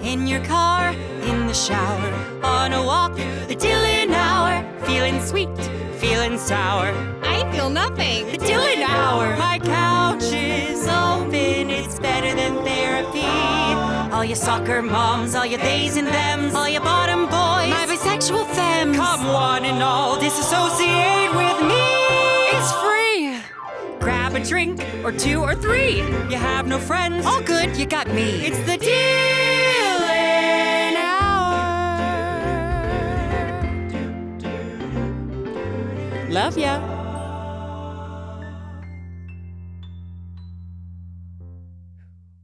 In your car, in the shower, on a walk, the Dylan Hour. Feeling sweet, feeling sour. I feel nothing. The Dylan Hour. My couch is open, it's better than therapy. All you soccer moms, all your theys and thems, all your bottom boys, my bisexual femmes. Come one and all, disassociate with me. It's free. Grab a drink, or two, or three. You have no friends, all good, you got me. It's the Dylan Hour. Love ya.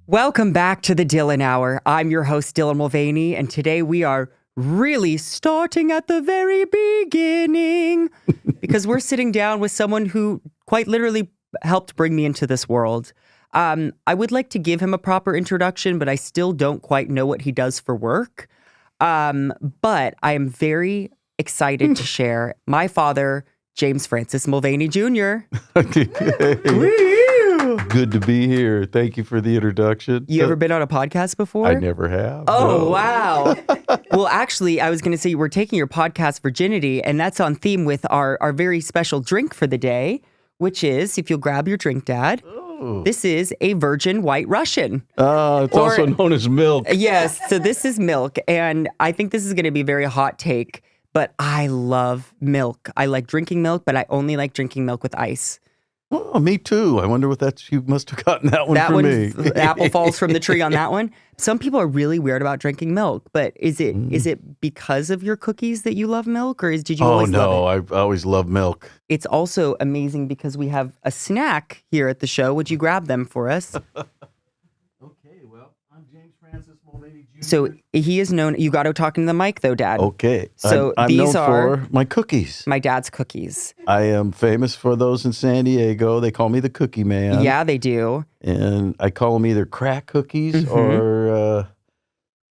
Welcome back to the Dylan Hour. I'm your host, Dylan Mulvaney, and today we are really starting at the very beginning because we're sitting down with someone who quite literally helped bring me into this world. I would like to give him a proper introduction, but I still don't quite know what he does for work. But I am very excited to share my father, James Francis Mulvaney Jr. Good to be here. Thank you for the introduction. You ever been on a podcast before? I never have. Oh, no. wow. Well, actually, I was going to say we're taking your podcast virginity, and that's on theme with our very special drink for the day, which is, if you'll grab your drink, Dad, this is a virgin white Russian. It's also known as milk. Yes, so this is milk, and I think this is going to be a very hot take, but I love milk. I like drinking milk, but I only like drinking milk with ice. Oh, me too. I wonder what you must have gotten that one from me. The apple falls from the tree on that one. Some people are really weird about drinking milk, but is it because of your cookies that you love milk, or did you always love it? Oh, no, I've always loved milk. It's also amazing because we have a snack here at the show. Would you grab them for us? Okay, well, I'm James Francis Mulvaney Jr. So he is known. You got to talk into the mic, though, Dad. Okay. So I'm these known are for my cookies. my dad's cookies. I am famous for those in San Diego. They call me the Cookie Man. Yeah, they do. And I call them either crack cookies or,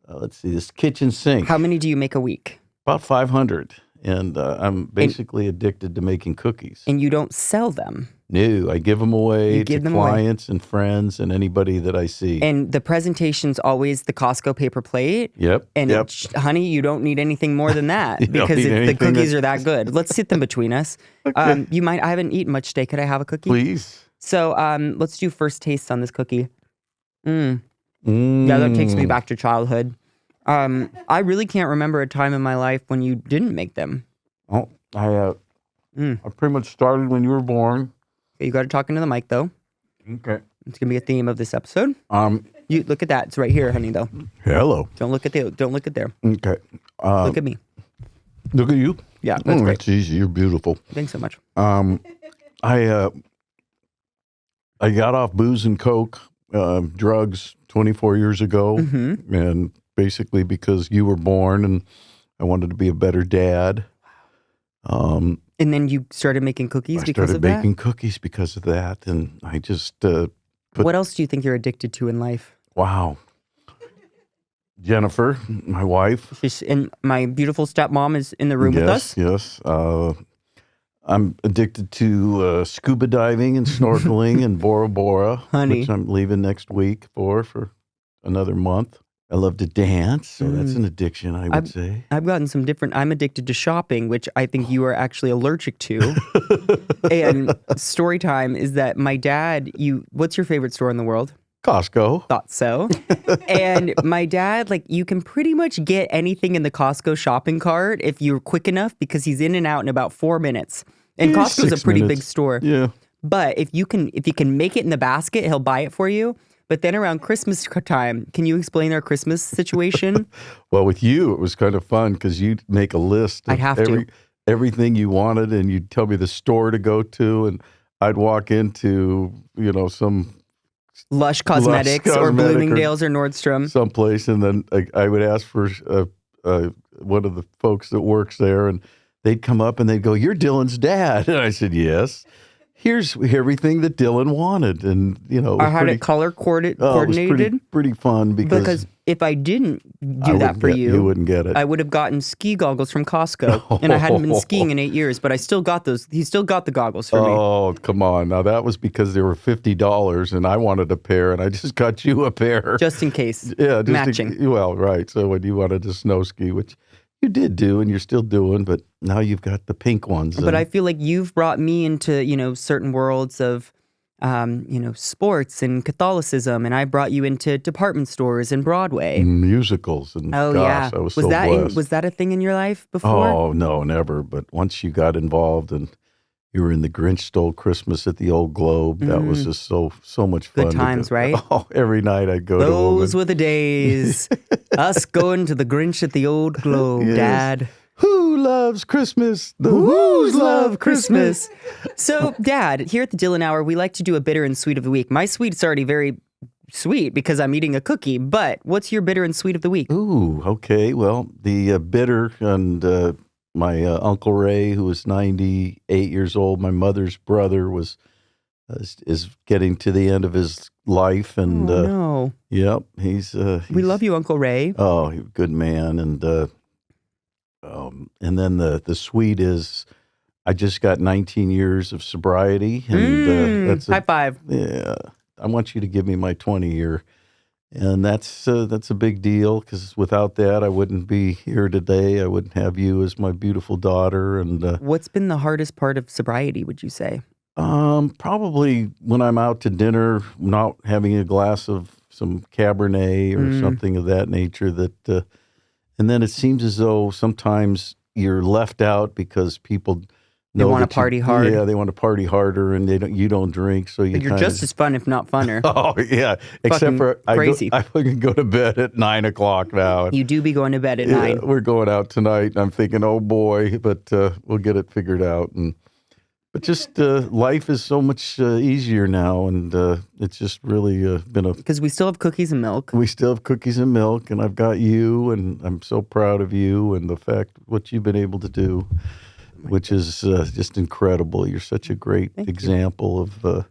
let's see, this kitchen sink. How many do you make a week? About 500. And I'm basically addicted to making cookies. And you don't sell them. No, I give them away You give to them away. clients and friends and anybody that I see. And the presentation's always the Costco paper plate. Yep. And yep. Honey, you don't need anything more than that You don't because need the anything cookies are that good. Let's sit them between us. Okay. You might. I haven't eaten much today. Could I have a cookie? Please. So let's do first taste on this cookie. Yeah, that takes me back to childhood. I really can't remember a time in my life when you didn't make them. Oh, I pretty much started when you were born. Okay, you got to talk into the mic though. Okay. It's gonna be a theme of this episode. You look at that. It's right here, honey. Though. Hello. Don't look at there. Okay. Look at me. Look at you. Yeah, that's great. That's easy. You're beautiful. Thanks so much. I got off booze and coke, drugs 24 years ago, and basically because you were born, and I wanted to be a better dad. And then you started making cookies because of that? I started making cookies because of that, and I just What else do you think you're addicted to in life? Wow. Jennifer, my wife. And my beautiful stepmom is in the room with us. Yes. I'm addicted to scuba diving and snorkeling and Bora Bora, Honey. which I'm leaving next week for another month. I love to dance, so that's an addiction, I would say. I've gotten some different. I'm addicted to shopping, which I think you are actually allergic to. And story time is that my dad. What's your favorite store in the world? Costco. Thought so. And my dad, you can pretty much get anything in the Costco shopping cart if you're quick enough because he's in and out in about 4 minutes. And Yeah, Costco's a 6 pretty minutes. big store. Yeah. But if you can make it in the basket, he'll buy it for you. But then around Christmas time, can you explain our Christmas situation? Well, with you, it was kind of fun because you'd make a list of I'd have to. everything you wanted, and you'd tell me the store to go to, and I'd walk into, some Lush Cosmetics or Bloomingdale's or Nordstrom. someplace, and then I would ask for one of the folks that works there, and they'd come up and they'd go, "You're Dylan's dad," and I said, "Yes." here's everything that Dylan wanted. And, I had it color coordinated. It was pretty fun because if I didn't do that for you wouldn't get it. I would have gotten ski goggles from Costco. And I hadn't been skiing in 8 years, but I still got those. He still got the goggles for me. Oh, come on. Now, that was because they were $50 and I wanted a pair and I just got you a pair. Just in case. Yeah. Matching. Well, right. So when you wanted to snow ski, which you did do and you're still doing, but now you've got the pink ones. But I feel like you've brought me into, certain worlds of, sports and Catholicism, and I brought you into department stores and Broadway. Musicals. And gosh, I was so blessed. Was that a thing in your life before? Oh, no, never. But once you got involved and you were in The Grinch Stole Christmas at the Old Globe, that was just so much fun. Good times, right? Oh, every night I'd go Those were the days. Us going to The Grinch at the Old Globe, yes. Dad. Who loves Christmas? The Who's love Christmas. So, Dad, here at the Dylan Hour, we like to do a bitter and sweet of the week. My sweet's already very sweet because I'm eating a cookie, but what's your bitter and sweet of the week? Ooh, okay. Well, the bitter and my Uncle Ray, who was 98 years old, my mother's brother, is getting to the end of his life. And no. Yep, he's we love you, Uncle Ray. Oh, good man. And then the sweet is I just got 19 years of sobriety. And that's high five. Yeah. I want you to give me my 20 year. And that's a big deal because without that, I wouldn't be here today. I wouldn't have you as my beautiful daughter. And what's been the hardest part of sobriety, would you say? Probably when I'm out to dinner, not having a glass of some Cabernet or something of that nature. And then it seems as though sometimes you're left out because people they want to party hard. Yeah, they want to party harder, and you don't drink, so you're just as fun, if not funner. Oh yeah, except for crazy. I can go to bed at 9 o'clock now. You do be going to bed at 9. We're going out tonight, and I'm thinking, oh boy, but we'll get it figured out. But just life is so much easier now, and it's just really been a... Because we still have cookies and milk. We still have cookies and milk, and I've got you, and I'm so proud of you and the fact what you've been able to do, which is just incredible. You're such a great example of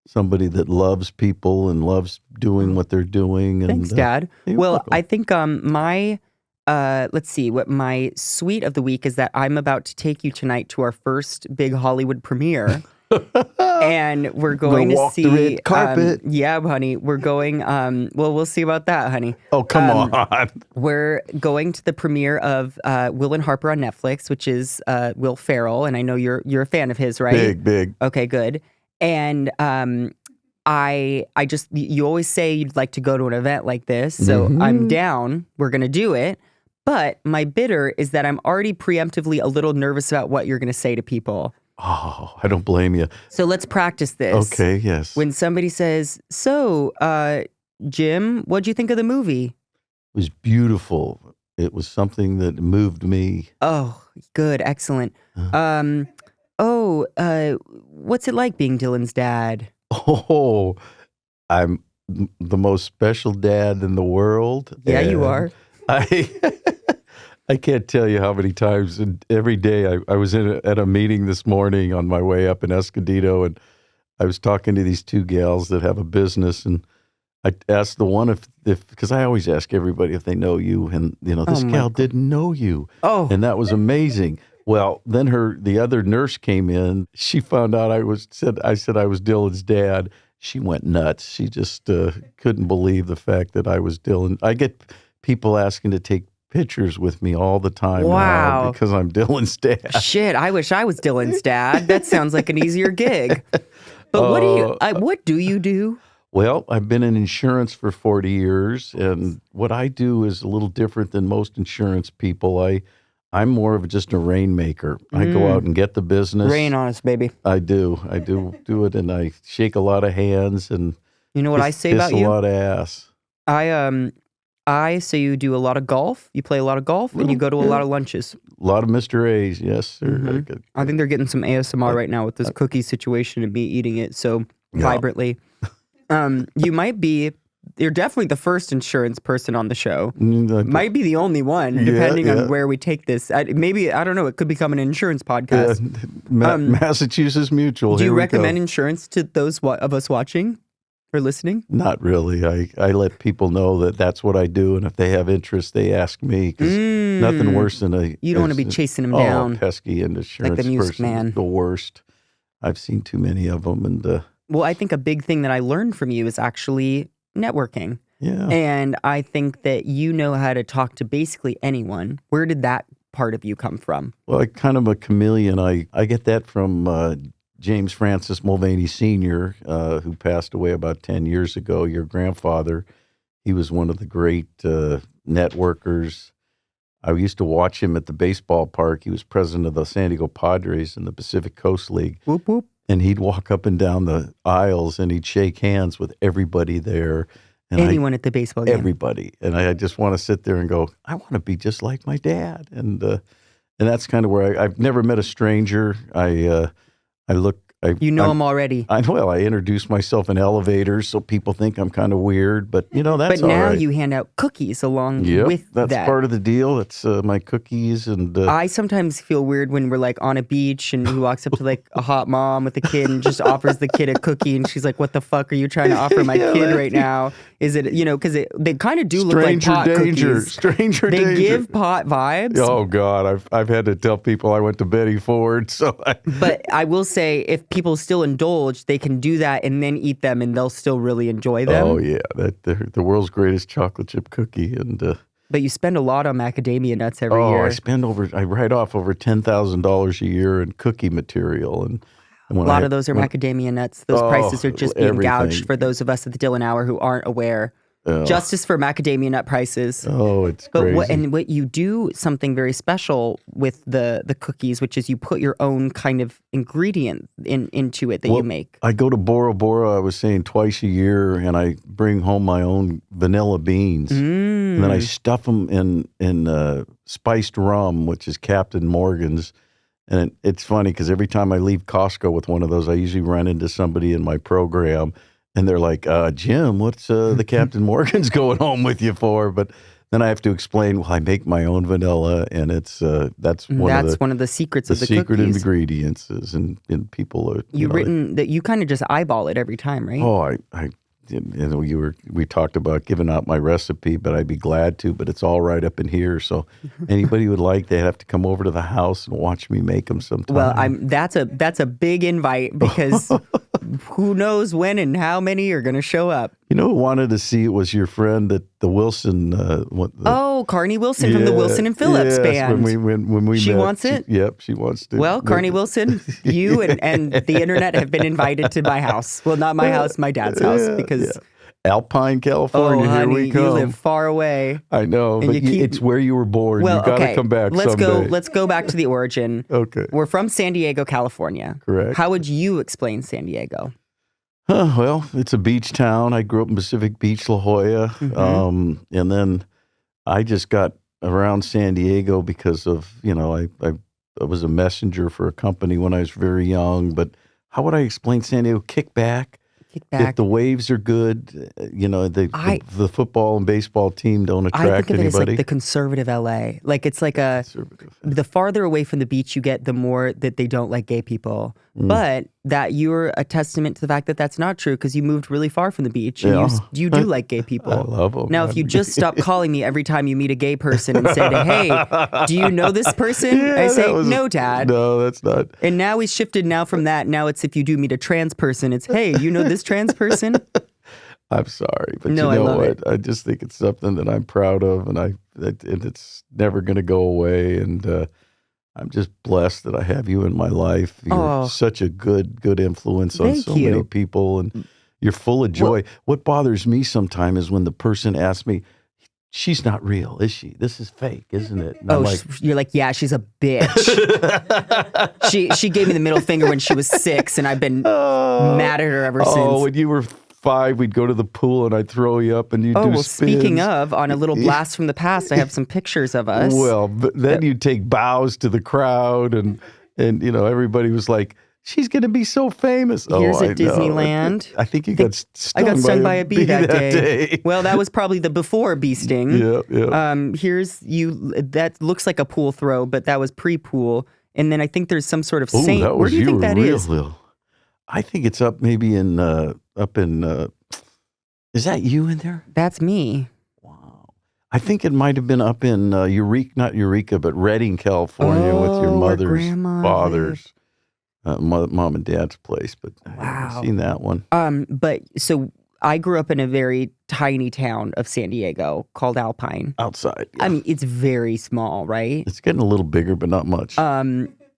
somebody that loves people and loves doing what they're doing. And, thanks, Dad. Well, welcome. I think my... let's see, what my sweet of the week is that I'm about to take you tonight to our first big Hollywood premiere. And we're going to see... the red carpet. Yeah, honey. We're going... well, we'll see about that, honey. Oh, come on. We're going to the premiere of Will and Harper on Netflix, which is Will Ferrell. And I know you're a fan of his, right? Big. Okay, good. And I just... You always say you'd like to go to an event like this. So I'm down. We're going to do it. But my bitter is that I'm already preemptively a little nervous about what you're going to say to people. Oh, I don't blame you. So let's practice this. Okay, yes. When somebody says, so, Jim, what'd you think of the movie? It was beautiful. It was something that moved me. Oh, good. Excellent. What's it like being Dylan's dad? Oh, I'm the most special dad in the world. Yeah, you are. I can't tell you how many times and every day I was at a meeting this morning on my way up in Escondido, and I was talking to these two gals that have a business, and I asked the one if because I always ask everybody if they know you, and this gal didn't know you. Oh, and that was amazing. Well, then the other nurse came in. She found out I said I was Dylan's dad. She went nuts. She just couldn't believe the fact that I was Dylan. I get people asking to take pictures with me all the time now because I'm Dylan's dad. Shit, I wish I was Dylan's dad. That sounds like an easier gig. But what do you do? Well, I've been in insurance for 40 years, and what I do is a little different than most insurance people. I'm more of just a rainmaker. I go out and get the business. Rain on us, baby. I do it, and I shake a lot of hands, and you know what I say about you? Kiss a lot of ass. I say you do a lot of golf. You play a lot of golf, and you go to a lot of lunches. A lot of Mr. A's, yes, sir. I think they're getting some ASMR right now with this cookie situation and me eating it so vibrantly. You might be you're definitely the first insurance person on the show. Mm, Might be the only one, depending on where we take this. Maybe, I don't know, it could become an insurance podcast. Massachusetts Mutual. Do you recommend insurance to those of us watching or listening? Not really. I let people know that that's what I do, and if they have interest, they ask me, because nothing worse than you don't want to be chasing them down. Pesky insurance like the music person man. is the worst. I've seen too many of them, and well, I think a big thing that I learned from you is actually networking. Yeah. And I think that you know how to talk to basically anyone. Where did that part of you come from? Well, I'm kind of a chameleon. I get that from James Francis Mulvaney Sr., who passed away about 10 years ago, your grandfather. He was one of the great networkers. I used to watch him at the baseball park. He was president of the San Diego Padres in the Pacific Coast League. Whoop, whoop. And he'd walk up and down the aisles, and he'd shake hands with everybody there. And anyone at the baseball game. Everybody. And I just want to sit there and go, I want to be just like my dad. And that's kind of where I've never met a stranger. You know him already. I introduce myself in elevators so people think I'm kind of weird, but that's all right. But now you hand out cookies along with that. That's part of the deal. It's my cookies. And I sometimes feel weird when we're like on a beach and he walks up to like a hot mom with a kid and just offers the kid a cookie, and she's like, what the fuck are you trying to offer my kid right now? Is it, because they kind of do look like pot cookies. Stranger danger. They give pot vibes. Oh God, I've had to tell people I went to Betty Ford. But I will say, if people still indulge, they can do that and then eat them, and they'll still really enjoy them. Oh yeah, they're the world's greatest chocolate chip cookie, and. But you spend a lot on macadamia nuts every year. I write off over $10,000 a year in cookie material, and a lot of those are macadamia nuts. Those prices are just being gouged for those of us at the Dylan Hour who aren't aware. Justice for macadamia nut prices. Oh, it's crazy. What you do something very special with the cookies, which is you put your own kind of ingredient into it that you make. I go to Bora Bora, I was saying, twice a year, and I bring home my own vanilla beans. And then I stuff them in spiced rum, which is Captain Morgan's. And it's funny because every time I leave Costco with one of those, I usually run into somebody in my program. And they're like, Jim, what's the Captain Morgan's going home with you for? But then I have to explain, well, I make my own vanilla, and it's that's one of the secrets of the secret cookies. Ingredients is, and people are that you kind of just eyeball it every time, right? Oh, we talked about giving out my recipe, but I'd be glad to. But it's all right up in here, so anybody would like, they have to come over to the house and watch me make them sometime. Well, that's a big invite, because who knows when and how many are going to show up. You know who wanted to see it was your friend at the Wilson. Carney Wilson from the Wilson and Phillips band. When we she met, wants it. Yep, she wants to. Well, Carney Wilson, you and the internet have been invited to my house. Well, not my house, my dad's house, because Alpine, California. Honey, here we come. You live far away. I know, but it's where you were born. Well, you got to come back someday. Let's go back to the origin. Okay, we're from San Diego, California. Correct. How would you explain San Diego? Well, it's a beach town. I grew up in Pacific Beach, La Jolla. And then I just got around San Diego because of, I was a messenger for a company when I was very young. But how would I explain San Diego? Kickback. If the waves are good, the football and baseball team don't attract anybody. I think of it as like the conservative LA. Like it's like the farther away from the beach you get, the more that they don't like gay people. But that you're a testament to the fact that that's not true, because you moved really far from the beach and you do like gay people. I love them. Now, if you just stop calling me every time you meet a gay person and said, hey, do you know this person? I say, no, Dad. No, that's not. And now we shifted from that. Now it's, if you do meet a trans person, it's, hey, you know this trans person? I'm sorry, but you know what? I just think it's something that I'm proud of, and it's never going to go away. And I'm just blessed that I have you in my life. You're such a good influence on so many people, and you're full of joy. What bothers me sometimes is when the person asks me, she's not real, is she? This is fake, isn't it? And you're like, yeah, she's a bitch. She gave me the middle finger when she was 6, and I've been mad at her ever since. Oh, when you were 5, we'd go to the pool and I'd throw you up and you'd do spins. Speaking of, on a little blast from the past, I have some pictures of us. Well, but then you'd take bows to the crowd, and everybody was like, she's going to be so famous. Here's I at know. Disneyland. I think you got stung, I got stung by a bee that day. day. Well, that was probably the before bee sting. Yeah. Here's you. That looks like a pool throw, but that was pre-pool. And then I think there's some sort of saint. That Where was do you think that is? I think it's up maybe in is that you in there? That's me. Wow. I think it might have been up in not Eureka, but Redding, California, with your mother's father's mom and dad's place. But I haven't seen that one. But so I grew up in a very tiny town of San Diego called Alpine. Outside. Yeah. I mean, it's very small, right? It's getting a little bigger, but not much.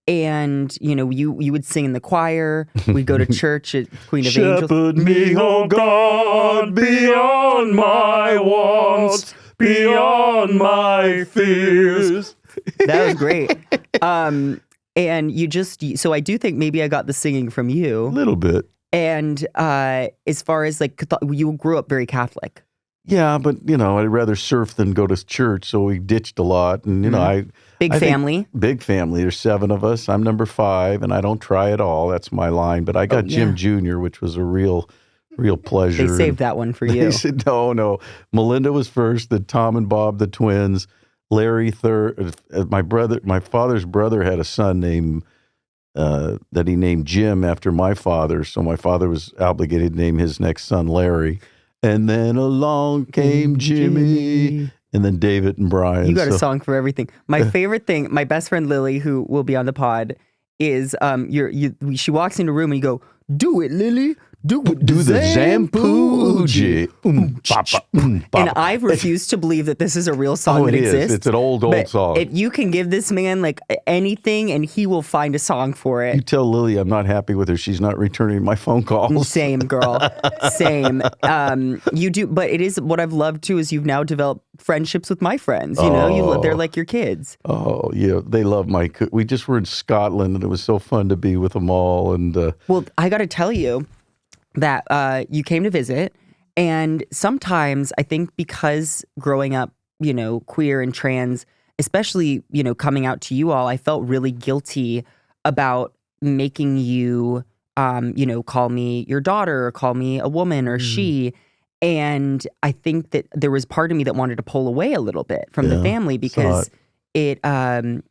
And, you know, you would sing in the choir. We'd go to church at Queen of Angels. Shepherd me, oh God, beyond my wants, beyond my fears. That was great. And so I do think maybe I got the singing from you. A little bit. And as far as like, you grew up very Catholic. Yeah, but, I'd rather surf than go to church, so we ditched a lot. And, Big family. Big family. There's 7 of us. I'm number 5, and I don't try at all. That's my line. But I got Jim Jr., which was a real pleasure. They saved that one for you. They said, no. Melinda was first, then Tom and Bob, the twins. Larry third. My father's brother had a son named that he named Jim after my father. So my father was obligated to name his next son Larry. And then along came Jimmy, and then David and Brian. You got a song for everything. My favorite thing, my best friend Lily, who will be on the pod, is she walks into a room and you go, "Do it, Lily. Do the Zampoogie." And I refuse to believe that this is a real song that exists. It's an old song. If you can give this man like anything and he will find a song for it. You tell Lily I'm not happy with her. She's not returning my phone calls. Same, girl. Same. You do, but it is what I've loved too is you've now developed friendships with my friends. They're like your kids. Oh, yeah. They love we just were in Scotland and it was so fun to be with them all. And well, I got to tell you that you came to visit, and sometimes I think because growing up, queer and trans, especially, coming out to you all, I felt really guilty about making you, call me your daughter or call me a woman or she. And I think that there was part of me that wanted to pull away a little bit from the family because I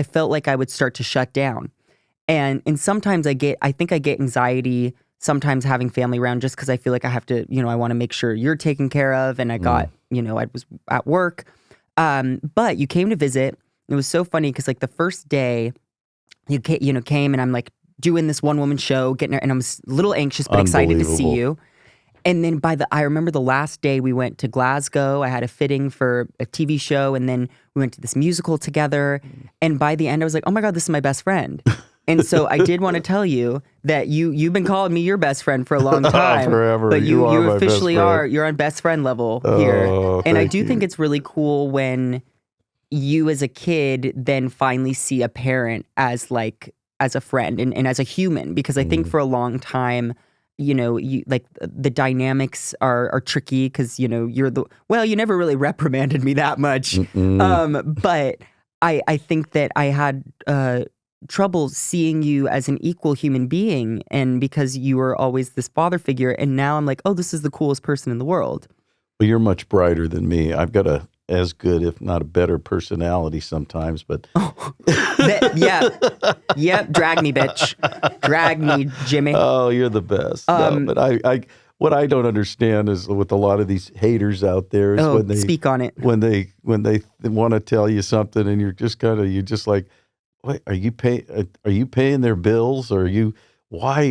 felt like I would start to shut down. And sometimes I get anxiety sometimes having family around just because I feel like I have to, I want to make sure you're taken care of. And I got, I was at work. But you came to visit. It was so funny because like the first day you came and I'm like doing this one woman show, getting her, and I was a little anxious but excited to see you. And then I remember the last day we went to Glasgow. I had a fitting for a TV show, and then we went to this musical together. And by the end, I was like, oh my God, this is my best friend. And so I did want to tell you that you've been calling me your best friend for a long time. Forever. But you officially are. You're on best friend level here. And I do think it's really cool when you as a kid then finally see a parent as a friend and as a human, because I think for a long time, the dynamics are tricky because, you never really reprimanded me that much. But I think that I had trouble seeing you as an equal human being, and because you were always this father figure, and now I'm like, oh, this is the coolest person in the world. Well, you're much brighter than me. I've got a as good, if not a better personality sometimes, but yeah, drag me, bitch, drag me, Jimmy. Oh, you're the best. No, but I what I don't understand is with a lot of these haters out there is when they speak on it, when they want to tell you something and you're just like, what, are you paying their bills, or are you why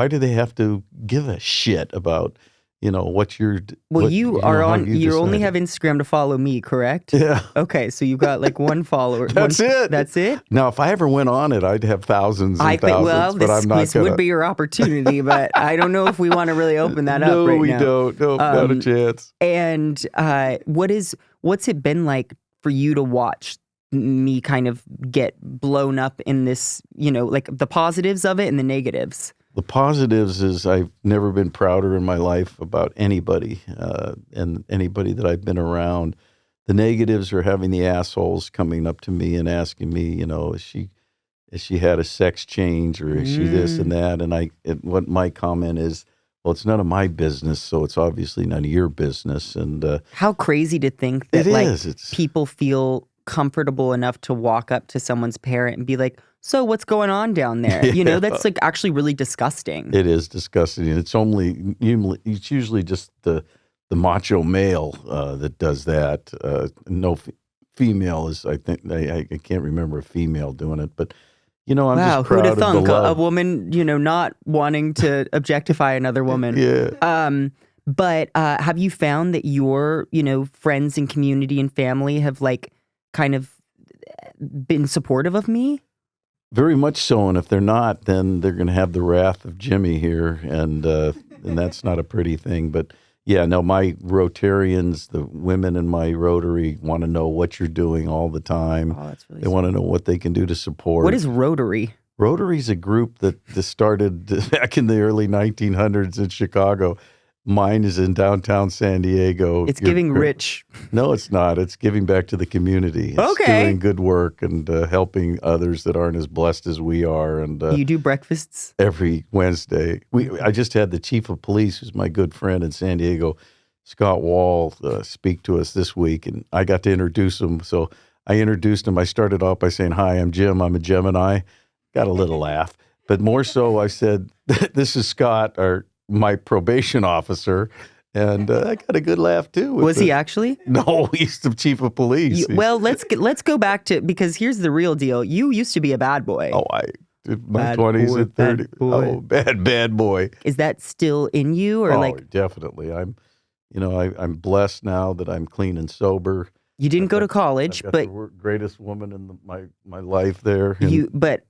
do they have to give a shit about what you're you only have Instagram to follow me, correct? Yeah. Okay, so you got like one follower. That's it. Now, if I ever went on it, I'd have thousands and thousands. But I'm not this would be your opportunity, but I don't know if we want to really open that up right now. No, we don't. No, not a chance. And what's it been like for you to watch me kind of get blown up in this, like the positives of it and the negatives? The positives is I've never been prouder in my life about anybody and anybody that I've been around. The negatives are having the assholes coming up to me and asking me, Has she had a sex change, or is she this and that? And what my comment is, well, it's none of my business, so it's obviously none of your business. And how crazy to think that It's people feel comfortable enough to walk up to someone's parent and be like, so what's going on down there? You know, that's like actually really disgusting. It is disgusting. And it's usually just the macho male that does that. No female is, I think, I can't remember a female doing it, but I'm just proud of the love. Who'd have thunk? A woman, not wanting to objectify another woman. Yeah. But have you found that your, friends and community and family have like kind of been supportive of me? Very much so. And if they're not, then they're going to have the wrath of Jimmy here. And that's not a pretty thing. But yeah, no, my Rotarians, the women in my Rotary want to know what you're doing all the time. Oh, that's really They want to know what they can do to support. What is Rotary? Rotary's a group that started back in the early 1900s in Chicago. Mine is in downtown San Diego. It's giving rich. No, it's not. It's giving back to the community. It's okay. Doing good work and helping others that aren't as blessed as we are. And you do breakfasts? Every Wednesday. I just had the chief of police, who's my good friend in San Diego, Scott Wall, speak to us this week. And I got to introduce him. So I introduced him. I started off by saying, hi, I'm Jim. I'm a Gemini. Got a little laugh. But more so, I said, this is Scott, my probation officer, and I got a good laugh too. Was he actually? No, he's the chief of police. Well, let's go back to, because here's the real deal. You used to be a bad boy. Oh, I did my 20s and 30s. Oh, bad boy. Is that still in you, or definitely. I'm blessed now that I'm clean and sober. You didn't go to college, I've got but the greatest woman in my life there.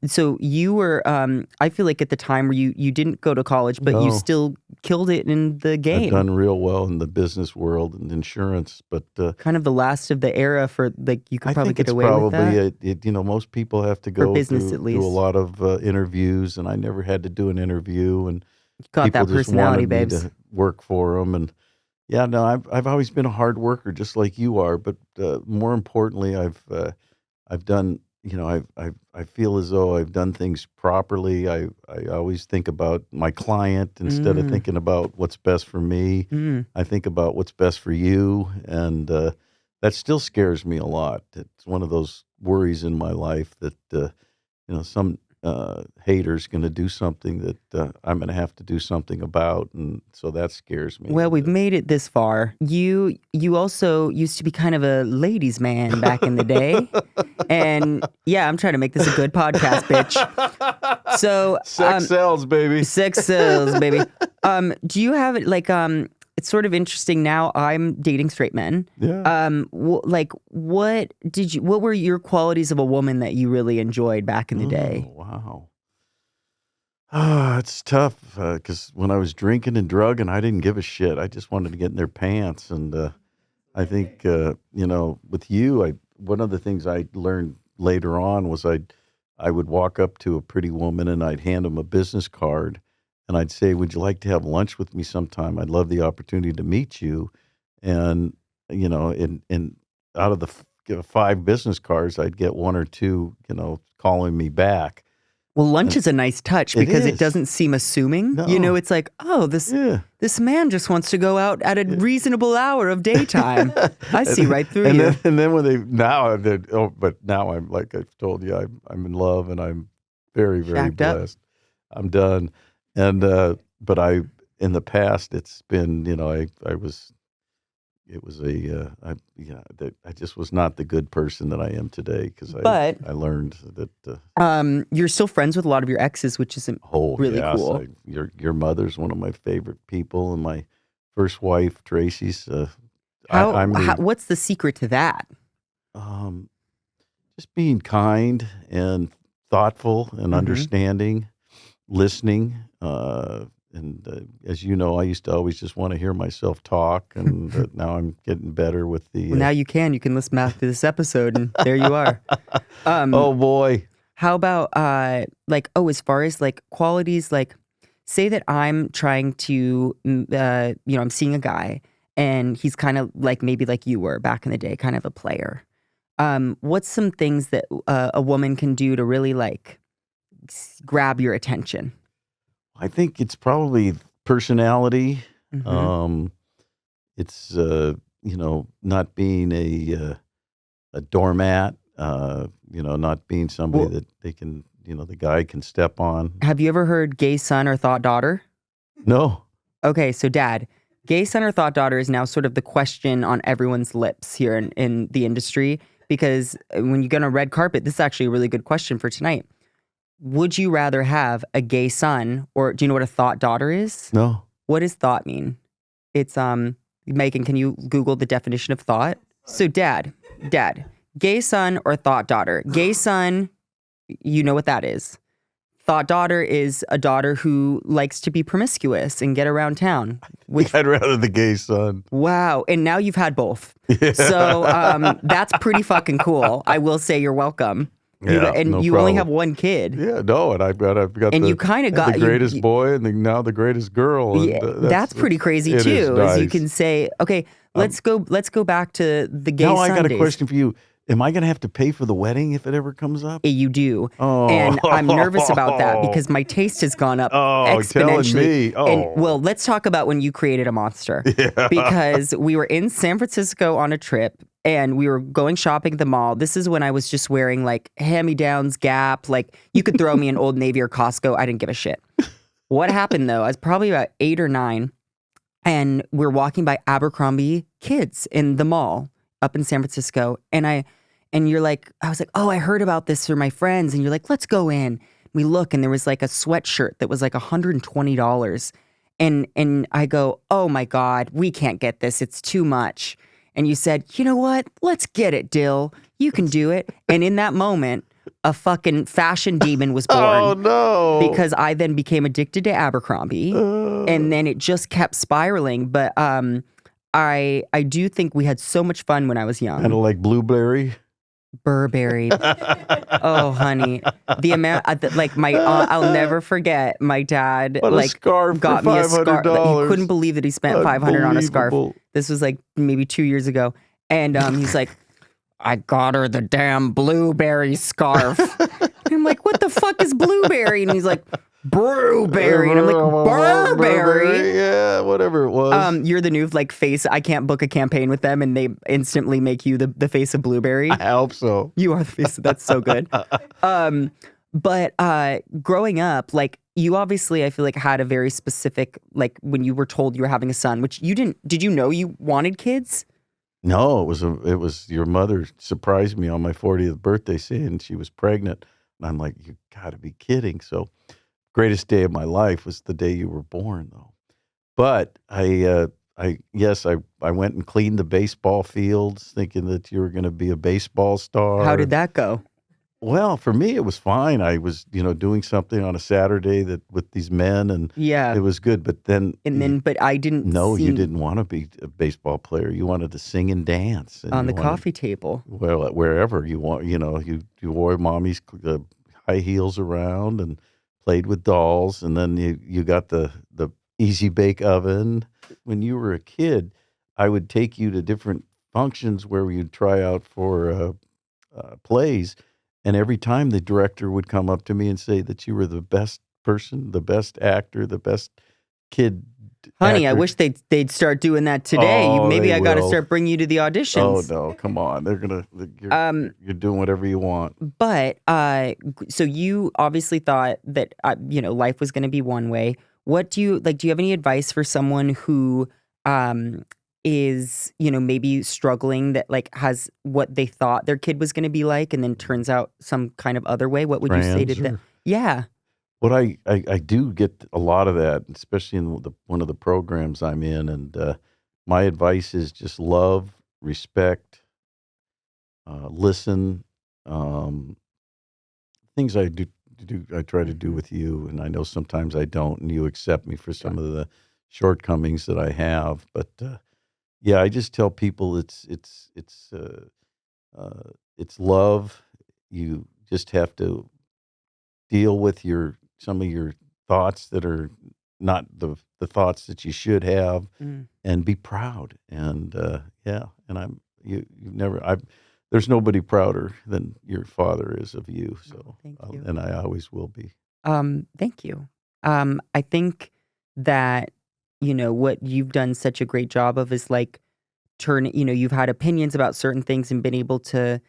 So you were. I feel like at the time where you didn't go to college, but you still killed it in the game. I've done real well in the business world and insurance, but kind of the last of the era for you could probably get away with that. I think it's probably most people have to go for business at least. Do a lot of interviews, and I never had to do an interview, and got people that personality, just wanted babes. me to work for them. And yeah, no, I've always been a hard worker, just like you are. But more importantly, I've done. I feel as though I've done things properly. I always think about my client instead of thinking about what's best for me. I think about what's best for you, and that still scares me a lot. It's one of those worries in my life that some hater's going to do something that I'm going to have to do something about, and so that scares me. Well, we've made it this far. You also used to be kind of a ladies' man back in the day, and yeah, I'm trying to make this a good podcast, bitch. So sex sells, baby. Sex sells, baby. Do you have it it's sort of interesting now. I'm dating straight men. Yeah. What were your qualities of a woman that you really enjoyed back in the day? Wow. It's tough because when I was drinking and drugging, I didn't give a shit. I just wanted to get in their pants. And I think, with you, one of the things I learned later on was I would walk up to a pretty woman and I'd hand them a business card. And I'd say, would you like to have lunch with me sometime? I'd love the opportunity to meet you. And, in out of the 5 business cards, I'd get 1 or 2, calling me back. Well, lunch is a nice touch because it doesn't seem assuming. No. It's like, oh, this man just wants to go out at a reasonable hour of daytime. I see right through you. And then when but now I'm, like I've told you, I'm in love and I'm very, very Shacked up. blessed. I'm done. And but in the past it's been I just was not the good person that I am today because I learned that you're still friends with a lot of your exes, which is really cool. Your mother's one of my favorite people, and my first wife Tracy's. What's the secret to that? Just being kind and thoughtful and understanding. Listening, and as you know, I used to always just want to hear myself talk, and now I'm getting better with the. Well, now you can listen back to this episode, and there you are. Oh boy! How about as far as qualities, say that I'm trying to, I'm seeing a guy, and he's kind of maybe like you were back in the day, kind of a player. What's some things that a woman can do to really grab your attention? I think it's probably personality. Mm-hmm. It's not being a doormat. Not being somebody that they can, the guy can step on. Have you ever heard gay son or thought daughter? No. Okay, so Dad, gay son or thought daughter is now sort of the question on everyone's lips here in the industry, because when you get on a red carpet, this is actually a really good question for tonight. Would you rather have a gay son, or do you know what a thought daughter is? No. What does thought mean? It's, Megan, can you Google the definition of thought? So Dad, gay son or thought daughter? Gay son, you know what that is. Thought daughter is a daughter who likes to be promiscuous and get around town. I'd rather the gay son. Wow. And now you've had both. Yeah. So that's pretty fucking cool. I will say you're welcome. Yeah, you only have one kid. Yeah, no, and I've got and you kind of got the greatest boy and now the greatest girl. And, yeah, that's pretty crazy too. Nice. As you can say, okay, let's go back to the gay Now Sundays. I got a question for you. Am I going to have to pay for the wedding if it ever comes up? You do. Oh. And I'm nervous about that because my taste has gone up exponentially. Telling me. And, well, let's talk about when you created a monster. Yeah. Because we were in San Francisco on a trip and we were going shopping at the mall. This is when I was just wearing like hand-me-downs, Gap. Like you could throw me in Old Navy or Costco. I didn't give a shit. What happened though, I was probably about 8 or 9 and we're walking by Abercrombie Kids in the mall up in San Francisco. And you're like, I was like, oh, I heard about this through my friends. And you're like, let's go in. We look and there was like a sweatshirt that was like $120. And I go, oh my God, we can't get this. It's too much. And you said, you know what? Let's get it, Dill. You can do it. And in that moment, a fucking fashion demon was born. Oh no. Because I then became addicted to Abercrombie. And then it just kept spiraling. But I do think we had so much fun when I was young. Kind of like Blueberry. Burberry. Oh, honey. The amount, I'll never forget my dad, What a scarf got for me a scarf. $500. He couldn't believe that he spent $500 on a scarf. Unbelievable. This was like maybe 2 years ago. And he's like, I got her the damn Blueberry scarf. And I'm like, what the fuck is Blueberry? And he's like, Brewberry. And I'm like, Burberry. Yeah, whatever it was. You're the new face. I can't book a campaign with them and they instantly make you the face of Blueberry. I hope so. You are the face. That's so good. But growing up, you obviously, I feel like had a very specific, when you were told you were having a son, which you didn't, did you know you wanted kids? No, it was your mother surprised me on my 40th birthday saying she was pregnant. And I'm like, you gotta be kidding. So greatest day of my life was the day you were born though. But I went and cleaned the baseball fields thinking that you were going to be a baseball star. How did that go? Well, for me, it was fine. I was, doing something on a Saturday with these men and Yeah. it was good. But then, But I didn't. no, you didn't want to be a baseball player. You wanted to sing and dance. And On the you wanted- coffee table. Well, wherever you want, you wore mommy's high heels around and played with dolls. And then you got the easy bake oven. When you were a kid, I would take you to different functions where you'd try out for plays. And every time the director would come up to me and say that you were the best person, the best actor, the best kid. Honey, I actor. wish they'd start doing that today. Oh, Maybe they I got to will. start bringing you to the Oh auditions. no, come on. You're doing whatever you want. But so you obviously thought that life was going to be one way. What do you do you have any advice for someone who is maybe struggling, that has what they thought their kid was going to be like and then turns out some kind of other way? What would you say to them? Yeah. What I do get a lot of that, especially in one of the programs I'm in, and my advice is just love, respect, listen. Things I try to do with you, and I know sometimes I don't, and you accept me for some of the shortcomings that I have. But yeah, I just tell people it's love. You just have to deal with some of your thoughts that are not the thoughts that you should have, and be proud. And and there's nobody prouder than your father is of you. So, Thank you. and I always will be. Thank you. I think that, what you've done such a great job of is like you've had opinions about certain things and been able to,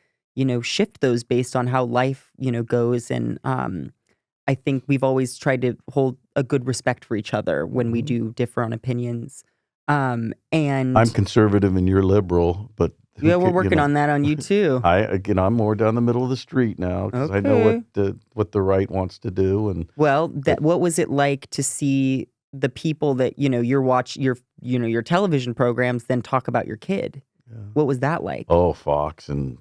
shift those based on how life, goes. And I think we've always tried to hold a good respect for each other when we do differ on opinions. And I'm conservative and you're liberal, but yeah, we're working on that on you too. I'm more down the middle of the street now because I know what the right wants to do. And what was it like to see the people that your television programs then talk about your kid? Yeah. What was that like? Oh, Fox and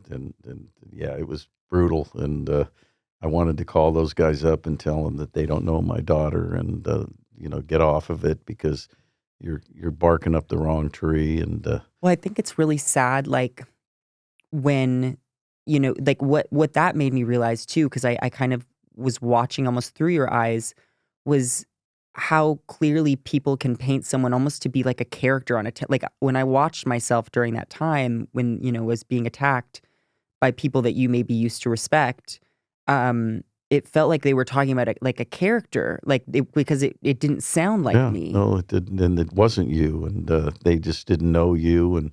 yeah, it was brutal. And I wanted to call those guys up and tell them that they don't know my daughter and get off of it because you're barking up the wrong tree. And well, I think it's really sad, like when like what that made me realize too, because I kind of was watching almost through your eyes, was how clearly people can paint someone almost to be like a character on like when I watched myself during that time when was being attacked by people that you maybe used to respect. It felt like they were talking about like a character, because it didn't sound like me. No, it didn't, and it wasn't you, and they just didn't know you, and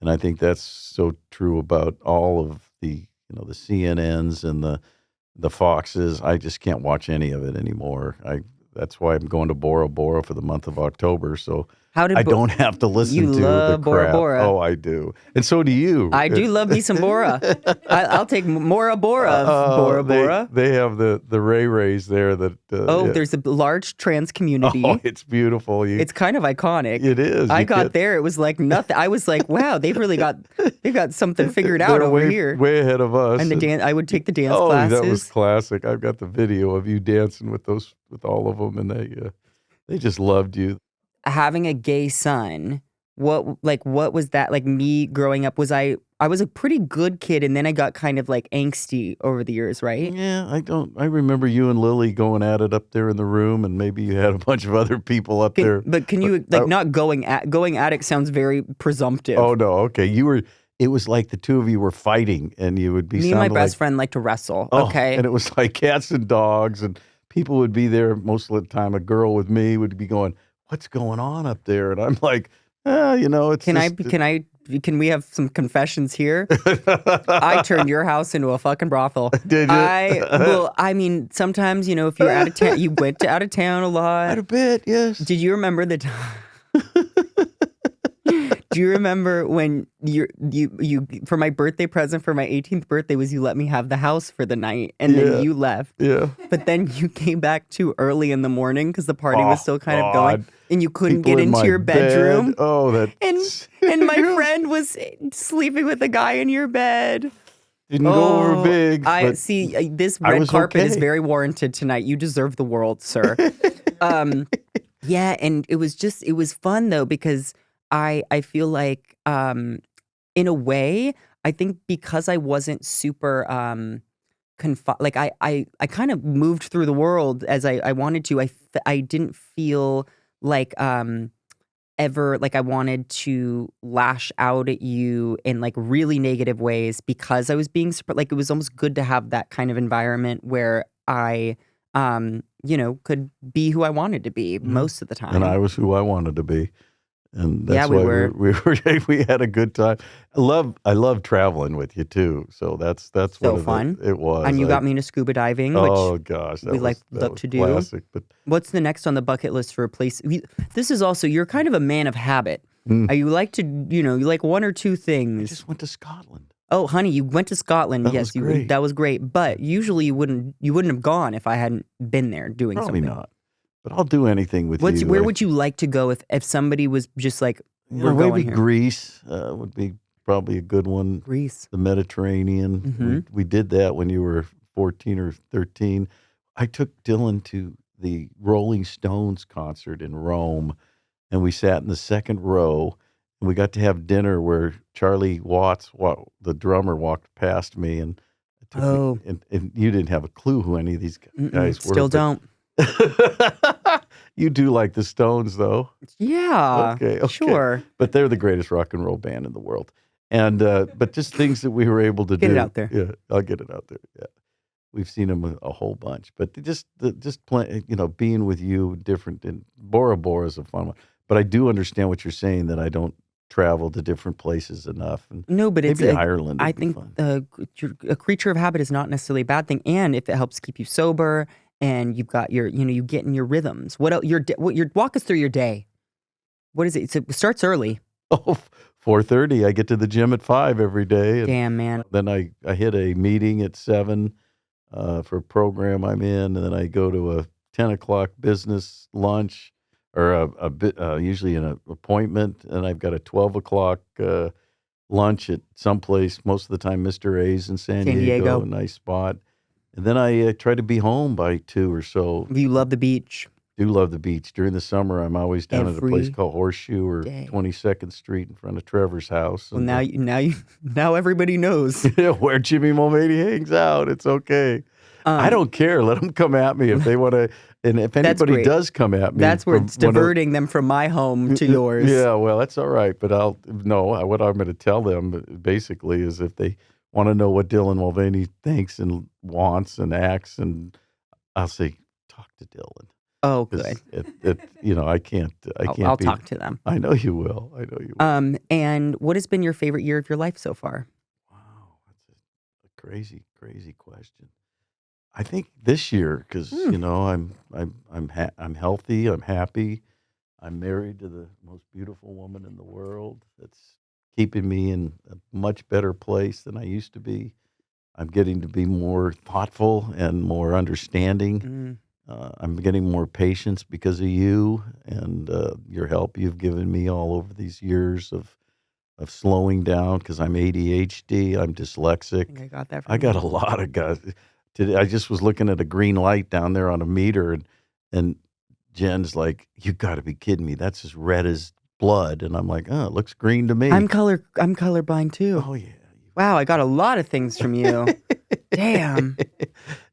I think that's so true about all of the the CNNs and the Foxes. I just can't watch any of it anymore. That's why I'm going to Bora Bora for the month of October, so I don't have to listen to the crap. Bora Bora. Oh, I do, and so do you. I do love me some Bora. I'll take more Bora of Bora Bora. They have the Ray Rays there. There's a large trans community. Oh, it's beautiful. It's kind of iconic. It is. I got there. It was like nothing. I was like, wow, they've got something figured out over here. Way ahead of us. And I would take the dance classes. That was classic. I've got the video of you dancing with all of them, and they just loved you. Having a gay son, what was that like? Me growing up, I was a pretty good kid, and then I got kind of like angsty over the years, right? Yeah, I remember you and Lily going at it up there in the room, and maybe you had a bunch of other people up there. But can you not going at it sounds very presumptive. Oh no, okay, it was like the two of you were fighting, and you would be. Me and my best friend like to wrestle. Okay, and it was like cats and dogs, and people would be there most of the time. A girl with me would be going, "What's going on up there?" And I'm like, it's. Can we have some confessions here? I turned your house into a fucking brothel. Did you? I mean, sometimes if you're out of town, you went out of town a lot. Quite a bit, yes. Did you remember the time? Do you remember when you for my birthday present for my 18th birthday was you let me have the house for the night and then you left? Yeah. But then you came back too early in the morning because the party was still kind of going and you couldn't get into your bedroom. Bed. Oh, that. And my friend was sleeping with a guy in your bed. Didn't go over big. I see. This red carpet is very warranted tonight. You deserve the world, sir. Yeah, and it was fun though because I feel like in a way I think because I wasn't super like I kind of moved through the world as I wanted to. I didn't feel like ever like I wanted to lash out at you in like really negative ways because I was being like it was almost good to have that kind of environment where I could be who I wanted to be most of the time. And I was who I wanted to be. And that's why we had a good time. I love traveling with you too. So that's so fun. It was. And you got me into scuba diving, which love to do. Classic, but what's the next on the bucket list for a place? This is also you're kind of a man of habit. You like to you like one or two things. I just went to Scotland. Oh, honey, you went to Scotland. That was great. But usually you wouldn't have gone if I hadn't been there doing Probably something. Not. But I'll do anything with you. Where would you like to go if somebody was just like, we're going maybe here? Greece would be probably a good one. Greece. The Mediterranean. Mm-hmm. We did that when you were 14 or 13. I took Dylan to the Rolling Stones concert in Rome, and we sat in the second row, and we got to have dinner where Charlie Watts, the drummer, walked past me, and and you didn't have a clue who any of these guys were. Still don't. You do like the Stones, though. Yeah. Okay. Sure. But they're the greatest rock and roll band in the world. And but just things that we were able to Get do. it out there. Yeah, I'll get it out there. Yeah, we've seen them a whole bunch, but just play, being with you different. And Bora Bora is a fun one, but I do understand what you're saying that I don't travel to different places enough. And No, but maybe Ireland. I Would be think fun. a creature of habit is not necessarily a bad thing, and if it helps keep you sober and you've got you get in your rhythms. What else? Walk us through your day. What is it? It starts early. Oh, 4:30. I get to the gym at 5 every day, and Damn, man. then I hit a meeting at 7 for a program I'm in, and then I go to a 10 o'clock business lunch or a bit usually an appointment, and I've got a 12 o'clock lunch at someplace. Most of the time, Mr. A's in San Diego, a nice spot, and then I try to be home by 2 or so. You love the beach. Do love the beach. During the summer, I'm always down at a place Every called Horseshoe or day. 22nd Street in front of Trevor's house. Well, And, now everybody knows. where Jimmy Mulvaney hangs out. It's okay. I don't care. Let them come at me if they want to. And if anybody great. does come at me, That's where it's diverting them from my home to yours. Yeah, well, that's all right. But what I'm going to tell them basically is if they want to know what Dylan Mulvaney thinks and wants and acts, and I'll say, talk to Dylan. Oh, good. I can't. I'll talk to them. I know you will. And what has been your favorite year of your life so far? Wow, that's a crazy, crazy question. I think this year, because I'm healthy, I'm happy, I'm married to the most beautiful woman in the world. That's keeping me in a much better place than I used to be. I'm getting to be more thoughtful and more understanding. I'm getting more patience because of you and your help you've given me all over these years of slowing down, because I'm ADHD, I'm dyslexic. I think I got that from I got you. a lot of guys. Today, I just was looking at a green light down there on a meter, and Jen's like, "You got to be kidding me! That's as red as blood." And I'm like, "Oh, it looks green to me." I'm colorblind too. Oh yeah. Wow, I got a lot of things from you. Damn.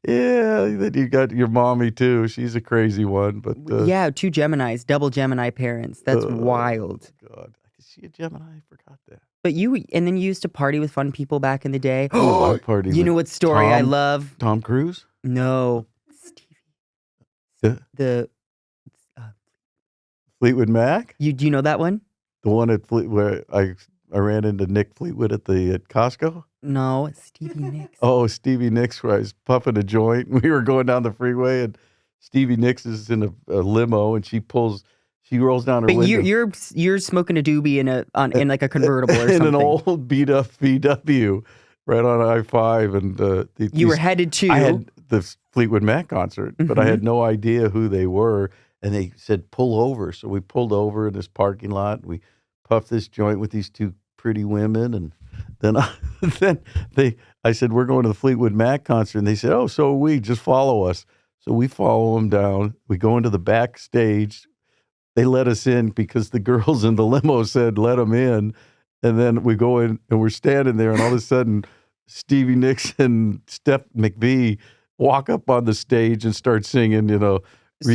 Yeah, then you got your mommy too. She's a crazy one, but Yeah, 2 Geminis, double Gemini parents. That's wild. God, is she a Gemini? I forgot that. But you used to party with fun people back in the day. Oh, I party. You know what story I love? Tom Cruise? No, Stevie. The Fleetwood Mac? do you know that one? The one where I ran into Nick Fleetwood at Costco? No, Stevie Nicks. Oh, Stevie Nicks, where I was puffing a joint. We were going down the freeway, and Stevie Nicks is in a limo, and she rolls down her But window. you're smoking a doobie in like a convertible or in something. an old beat up VW right on I-5, and you were headed to. I had the Fleetwood Mac concert, but I Mhm. had no idea who they were, and they said pull over, so we pulled over in this parking lot. And we puffed this joint with these 2 pretty women, and then I said, we're going to the Fleetwood Mac concert, and they said, oh, so are we, just follow us. So we follow them down. We go into the backstage. They let us in because the girls in the limo said let them in, and then we go in and we're standing there, and all of a sudden Stevie Nicks and Steph McVie walk up on the stage and start singing, So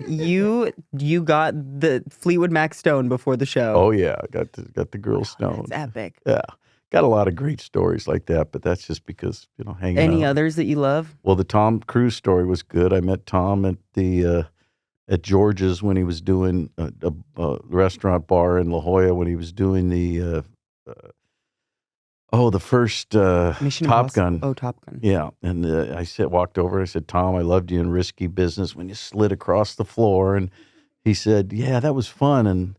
you got the Fleetwood Mac Stone before the show. Oh yeah, I got the girls stoned. That's epic. Yeah, got a lot of great stories like that, but that's just because hanging out. Any others that you love? Well, the Tom Cruise story was good. I met Tom at the at George's when he was doing a restaurant bar in La Jolla when he was doing the first Mission Top Impossible. Gun. Oh, Top Gun. Yeah, and walked over. I said, Tom, I loved you in Risky Business when you slid across the floor, and he said, yeah, that was fun. And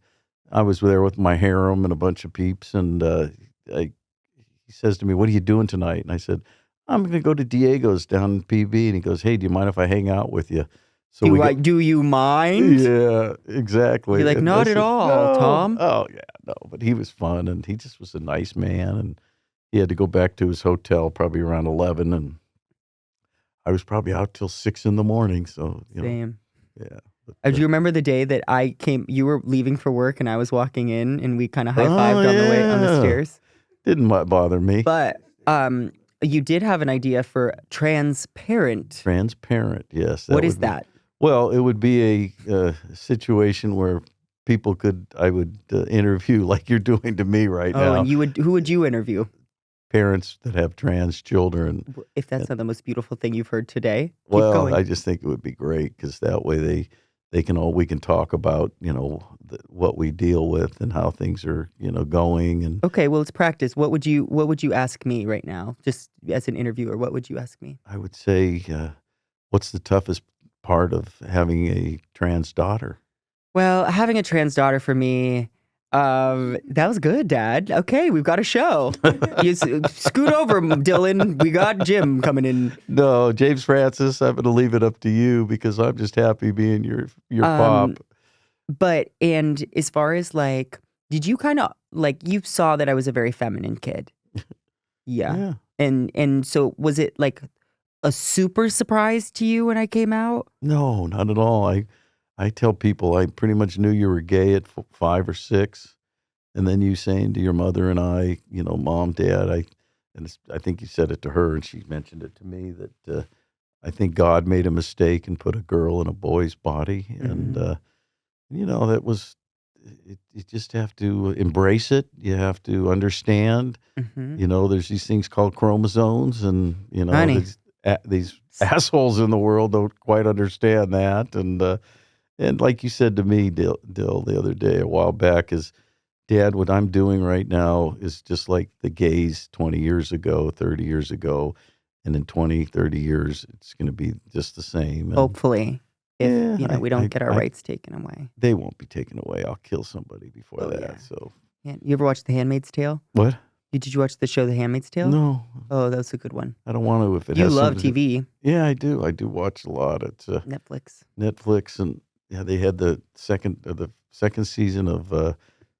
I was there with my harem and a bunch of peeps, and he says to me, what are you doing tonight? And I said, I'm going to go to Diego's down in PB. And he goes, hey, do you mind if I hang out with you? So do you mind? Yeah, exactly. You're like, And not I at said, all, "No." Tom. Oh, yeah, no. But he was fun, and he just was a nice man, and he had to go back to his hotel probably around 11, and I was probably out till 6 in the morning. So, Same. Yeah. Do you remember the day that you were leaving for work and I was walking in and we kind of high-fived on the way on the stairs? Didn't bother me. But you did have an idea for transparent. Transparent, yes. What is that? Well, it would be a situation where people I would interview like you're doing to me right now. And who would you interview? Parents that have trans children. If that's not the most beautiful thing you've heard today, keep Well, going. I just think it would be great because that way we can talk about, what we deal with and how things are, going. And Okay, well, let's practice. What would you ask me right now, just as an interviewer? What would you ask me? I would say, what's the toughest part of having a trans daughter? Well, having a trans daughter for me, that was good, Dad. Okay, we've got a show. You scoot over, Dylan. We got Jim coming in. No, James Francis, I'm going to leave it up to you because I'm just happy being your pop. But, and as far as like, did you kind of, like, you saw that I was a very feminine kid? Yeah. And so was it like a super surprise to you when I came out? No, not at all. I tell people I pretty much knew you were gay at 5 or 6. And then you saying to your mother and I, Mom, Dad, I think you said it to her and she mentioned it to me that I think God made a mistake and put a girl in a boy's body. And, that was, you just have to embrace it. You have to understand, there's these things called chromosomes and, these assholes in the world don't quite understand that. And like you said to me, Dill, the other day, a while back, is, Dad, what I'm doing right now is just like the gays 20 years ago, 30 years ago. And in 20, 30 years, it's going to be just the same. And hopefully, if we don't get our rights taken away. They won't be taken away. I'll kill somebody before that. Yeah. So, you ever watch The Handmaid's Tale? What? Did you watch the show The Handmaid's Tale? No. Oh, that's a good one. I don't want to. If it you has love TV. Yeah, I do. I do watch a lot. It's Netflix, and they had the second season of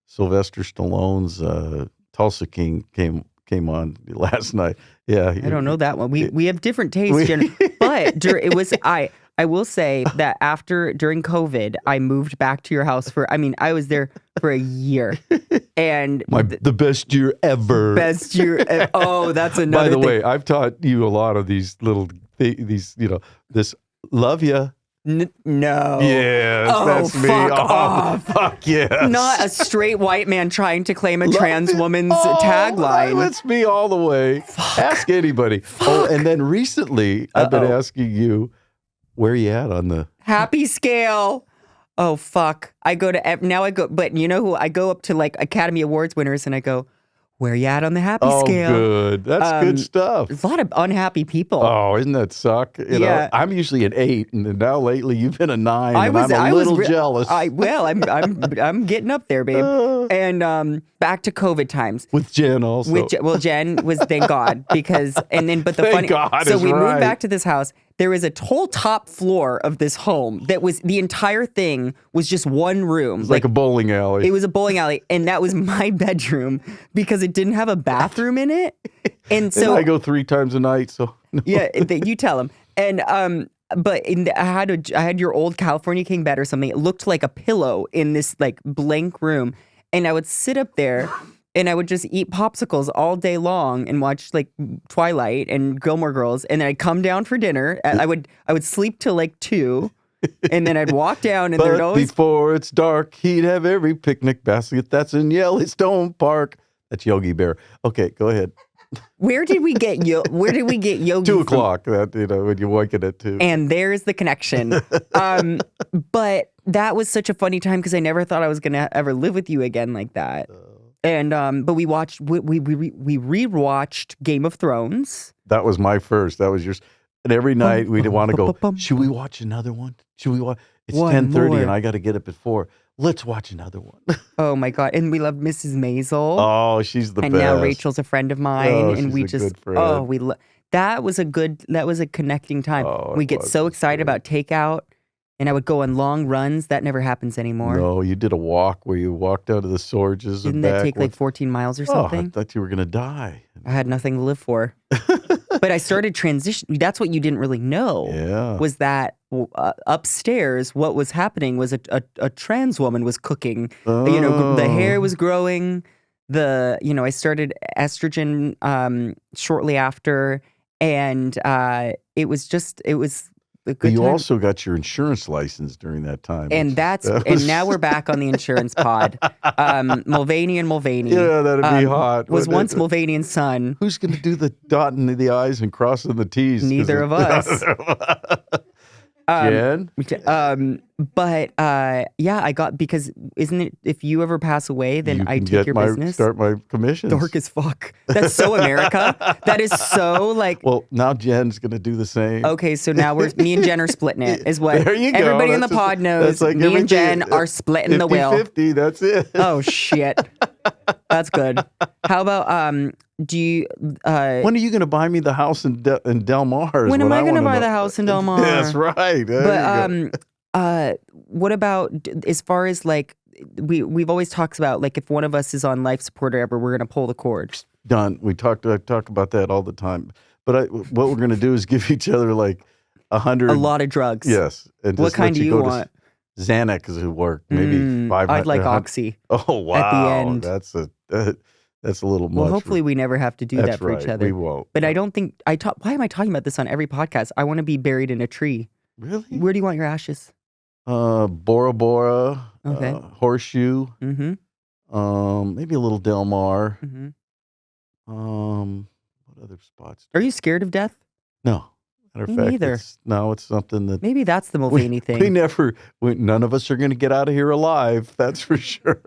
Sylvester Stallone's Tulsa King came on last night. Yeah, I don't know that one. We have different tastes, but it was I will say that during COVID, I moved back to your house I was there for a year, and the best year ever. Best year. Oh, that's another. By the thing. way, I've taught you a lot of these little this love ya. No. Yes, that's me. Fuck off. Fuck yes. Not a straight white man trying to claim a trans woman's tagline. That's me all the way. Fuck. Ask anybody. Fuck. Oh, and then recently, I've been asking you, where are you at on the happy scale? Oh, fuck. But you know who? I go up to like Academy Awards winners and I go, where you at on the happy scale? Oh, good. That's good stuff. There's a lot of unhappy people. Oh, isn't that suck? You know, I'm usually an 8, and now lately you've been a 9, and I'm a little jealous. I'm getting up there, babe. And back to COVID times with Jen also. Jen was, thank God, because Thank God, so we moved back to this house. There was a whole top floor of this home that was, the entire thing was just one room. It's like a bowling alley. It was a bowling alley, and that was my bedroom because it didn't have a bathroom in it. And so I go 3 times a night. So yeah, you tell him. And I had your old California King bed or something. It looked like a pillow in this like blank room, and I would sit up there. And I would just eat popsicles all day long and watch like Twilight and Gilmore Girls. And then I'd come down for dinner. I would sleep till like 2. And then I'd walk down and there'd always... before it's dark, he'd have every picnic basket that's in Yellowstone Park. That's Yogi Bear. Okay, go ahead. Where did we get Yogi 2 o'clock, when you're waking at 2. And there's the connection. But that was such a funny time because I never thought I was going to ever live with you again like that. And but we rewatched Game of Thrones. That was my first. That was yours. And every night we'd want to go, should we watch another one? Should we watch? It's 10:30 and I got to get up at 4. Let's watch another one. Oh my God. And we loved Mrs. Maisel. Oh, she's the best. And now Rachel's a friend of mine. And we just, good friend. That was a connecting time. We get so excited about takeout. And I would go on long runs. That never happens anymore. No, you did a walk where you walked out of the Sorges. Didn't that take like 14 miles or something? I thought you were going to die. I had nothing to live for. But I started transitioning. That's what you didn't really know. Yeah. Was that upstairs, what was happening was a trans woman was cooking. Oh. The hair was growing. I started estrogen shortly after. And it was a But good you time. also got your insurance license during that time. And and now we're back on the insurance pod. Mulvaney and Mulvaney. Yeah, that'd be hot. Was wouldn't once it? Mulvaney and son. Who's going to do the dotting the I's and crossing the T's? Neither of us. Jen? Yeah, I got, because isn't it, if you ever pass away, then You I can take your business? Start my commissions. Dark as fuck. That's so America. That is so like. Well, now Jen's going to do the same. Okay, so now me and Jen are splitting it, is what There you go. everybody on the That's pod knows. like Me and Jen are splitting the will. 50-50, that's it. Oh, shit. That's good. How about, do you... when are you going to buy me the house in Del Mar? When am I going to buy the house in Del Mar? That's right. But what about, as far as like, we've always talked about, like, if one of us is on life support or ever, we're going to pull the cord. Done. I talk about that all the time. But what we're going to do is give each other like 100. A lot of drugs. Yes. And What kind do you want? Xanax would work. Maybe 500. I'd like Oxy. Oh, wow. At the end. That's a little much. Well, hopefully we never have to do that for each other. We won't. But I don't think, why am I talking about this on every podcast? I want to be buried in a tree. Really? Where do you want your ashes? Bora Bora. Okay. Horseshoe. Mm-hmm. Maybe a little Del Mar. Mm-hmm. What other spots? Are you scared of death? No. Matter of Me fact, neither. it's something that Maybe that's the Mulvaney thing. None of us are going to get out of here alive. That's for sure.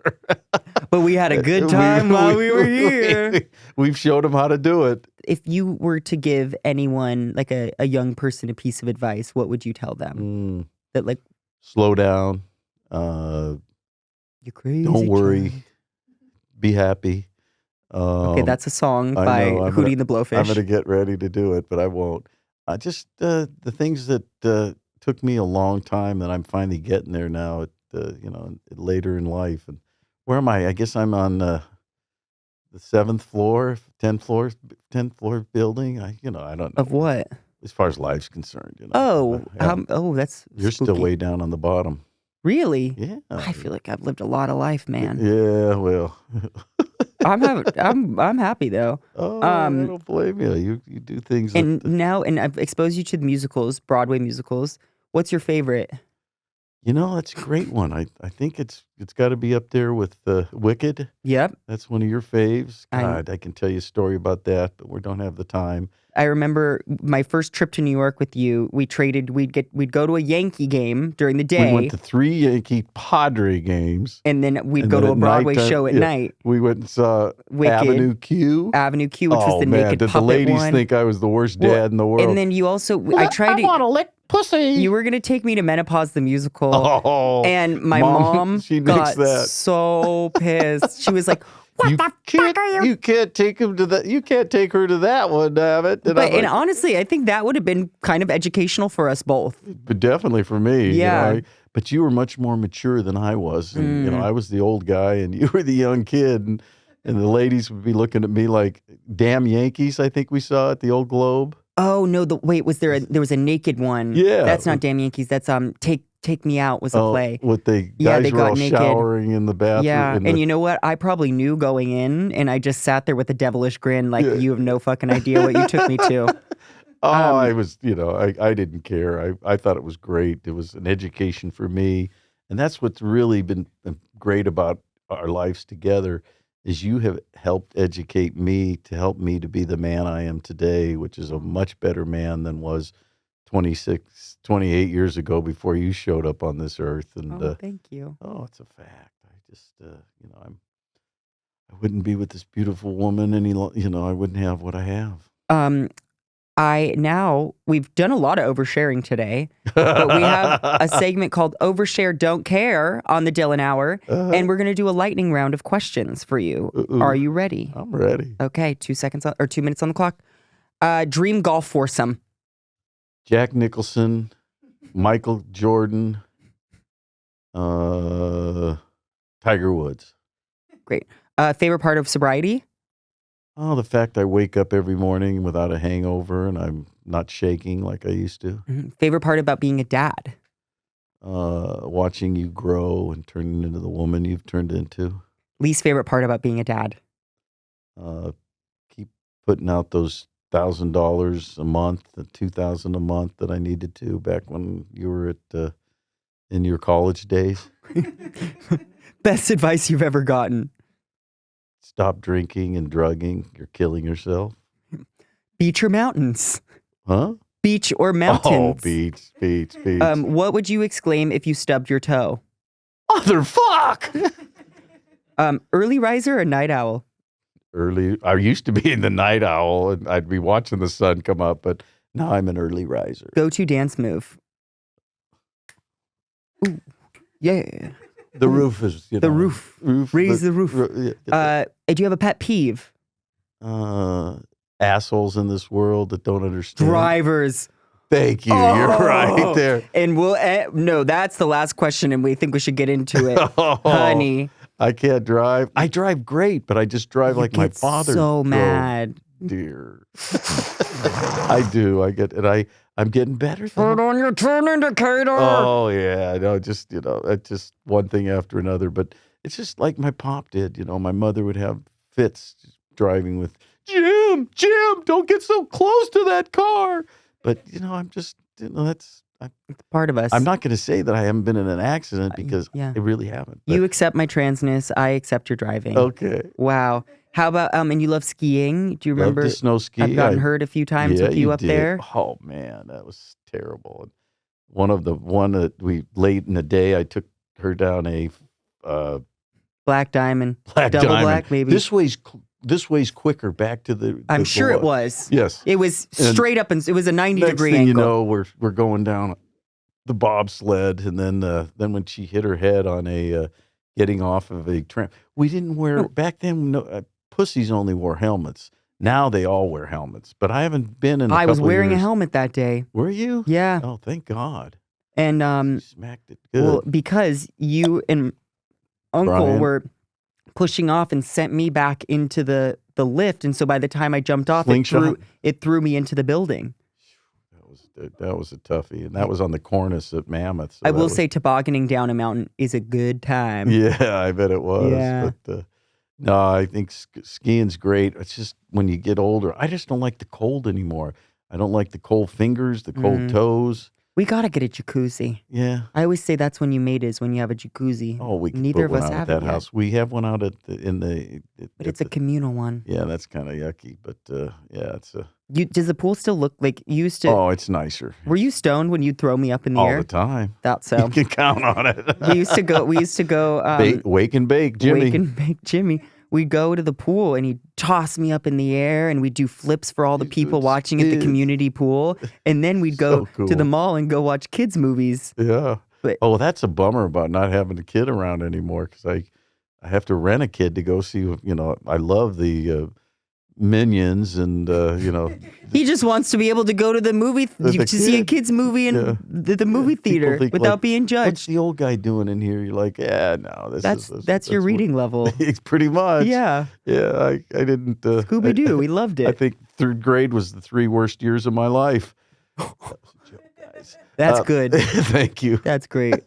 But we had a good time while we were here. We've showed them how to do it. If you were to give anyone, like a young person, a piece of advice, what would you tell them? That, like, slow down. You're crazy. Don't worry. child. Be happy. Okay, that's a song by Hootie and the Blowfish. I'm going to get ready to do it, but I won't. Just the things that took me a long time that I'm finally getting there now. Later in life. And where am I? I guess I'm on the 7th floor, 10th floor building. I don't know. Of what? As far as life's concerned, That's you're spooky. still way down on the bottom. Really? Yeah. I feel like I've lived a lot of life, man. Yeah, well. I'm happy though. Oh, I don't blame you. You do things. And I've exposed you to the musicals, Broadway musicals. What's your favorite? That's a great one. I think it's got to be up there with Wicked. Yep. That's one of your faves. God, I can tell you a story about that, but we don't have the time. I remember my first trip to New York with you. We'd go to a Yankee game during the day. We went to 3 Yankee Padre games. And then we'd go to a Broadway show at night. We went and saw Wicked. Avenue Q. Which was the naked did puppet the ladies one. think I was the worst dad in the world? And then you also, I want to lick pussy. You were going to take me to Menopause the Musical. Oh, and my mom she got that. so pissed. She was like, what the fuck are you? You can't take him to that. You can't take her to that one, damn it. And honestly, I think that would have been kind of educational for us both. But definitely for me. Yeah. But you were much more mature than I was. And, I was the old guy and you were the young kid. And the ladies would be looking at me like, damn Yankees, I think we saw at the Old Globe. Oh, no. There was a naked one. Yeah. That's not Damn Yankees. That's Take Me Out was a play. With the guys they were got all naked. showering in the bathroom. Yeah, and you know what? I probably knew going in, and I just sat there with a devilish grin like, you have no fucking idea what you took me to. I was, I didn't care. I thought it was great. It was an education for me. And that's what's really been great about our lives together is you have helped educate me to help me to be the man I am today, which is a much better man than was 28 years ago before you showed up on this earth. And thank you. Oh, it's a fact. I just, I wouldn't be with this beautiful woman any, I wouldn't have what I have. We've done a lot of oversharing today, but we have a segment called Overshare Don't Care on the Dylan Hour, and we're going to do a lightning round of questions for you. Are you ready? I'm ready. Okay, 2 minutes on the clock. Dream golf foursome. Jack Nicholson, Michael Jordan, Tiger Woods. Great. Favorite part of sobriety? Oh, the fact I wake up every morning without a hangover and I'm not shaking like I used to. Mm-hmm. Favorite part about being a dad? Watching you grow and turn into the woman you've turned into. Least favorite part about being a dad? Keep putting out those $1,000 a month, $2,000 a month that I needed to back when you were in your college days. Best advice you've ever gotten. Stop drinking and drugging. You're killing yourself. Beach or mountains? Huh? Beach or mountains? Oh, beach. What would you exclaim if you stubbed your toe? Motherfuck! Early riser or night owl? Early. I used to be in the night owl, and I'd be watching the sun come up, but now I'm an early riser. Go-to dance move? Ooh, yeah. The roof is, The roof. Raise the roof. Do you have a pet peeve? Assholes in this world that don't understand. Drivers. Thank you. You're right there. And no, that's the last question, and we think we should get into it. Honey. I can't drive. I drive great, but I just drive You like my get father. so drove. mad. Dear. I do. I'm getting better. Turn on your turn indicator. Oh yeah. I know. It's just one thing after another. But it's just like my pop did. My mother would have fits driving with Jim, don't get so close to that car. But I'm just, it's part of us. I'm not going to say that I haven't been in an accident because I really haven't. You accept my transness. I accept your driving. Okay. Wow. How about, and you love skiing. Do you remember? Love to snow ski. I've gotten hurt a few times with you up there. Oh man, that was terrible. And one that we late in the day, I took her down a black diamond, double diamond. Black maybe. This way's quicker back to the. I'm sure it was. Yes, it was straight up, and it was a 90-degree angle. Next thing you know, we're going down the bobsled, and then when she hit her head on a getting off of a tramp, we didn't wear back then. No, pussies only wore helmets. Now they all wear helmets, but I haven't been in. I was wearing a helmet that day. Were you? Yeah. Oh, thank God. And she smacked it good. Well, because you and Uncle were pushing off and sent me back into the lift, and so by the time I jumped off, it threw me into the building. That was a toughie, and that was on the cornice at Mammoth. So I will say tobogganing down a mountain is a good time. Yeah, I bet it was. Yeah. But no, I think skiing's great. It's just when you get older, I just don't like the cold anymore. I don't like the cold fingers, the cold toes. We gotta get a jacuzzi. Yeah. I always say that's when you mate is when you have a jacuzzi. Oh, we can Neither put of one us out have at that it house. We have one out but it's a communal one. Yeah, that's kind of yucky, but yeah, it's a. Does the pool still look like you used to? Oh, it's nicer. Were you stoned when you'd throw me up in the air? All the time. That's so. You can count on it. We used to go. Wake and bake, Jimmy. Wake and bake, Jimmy. We'd go to the pool and he'd toss me up in the air and we'd do flips for all the people watching at the community pool. And then we'd go to the mall and go watch kids' movies. Yeah. That's a bummer about not having a kid around anymore because I have to rent a kid to go see, I love the Minions and, He just wants to be able to go to the movie, to see a kid's movie in the movie theater without being judged. What's the old guy doing in here? You're like, no, that's your reading level. It's pretty much. Yeah. Yeah, I didn't. Scooby-Doo, we loved it. I think third grade was the 3 worst years of my life. That was a joke, guys. That's good. Thank you. That's great.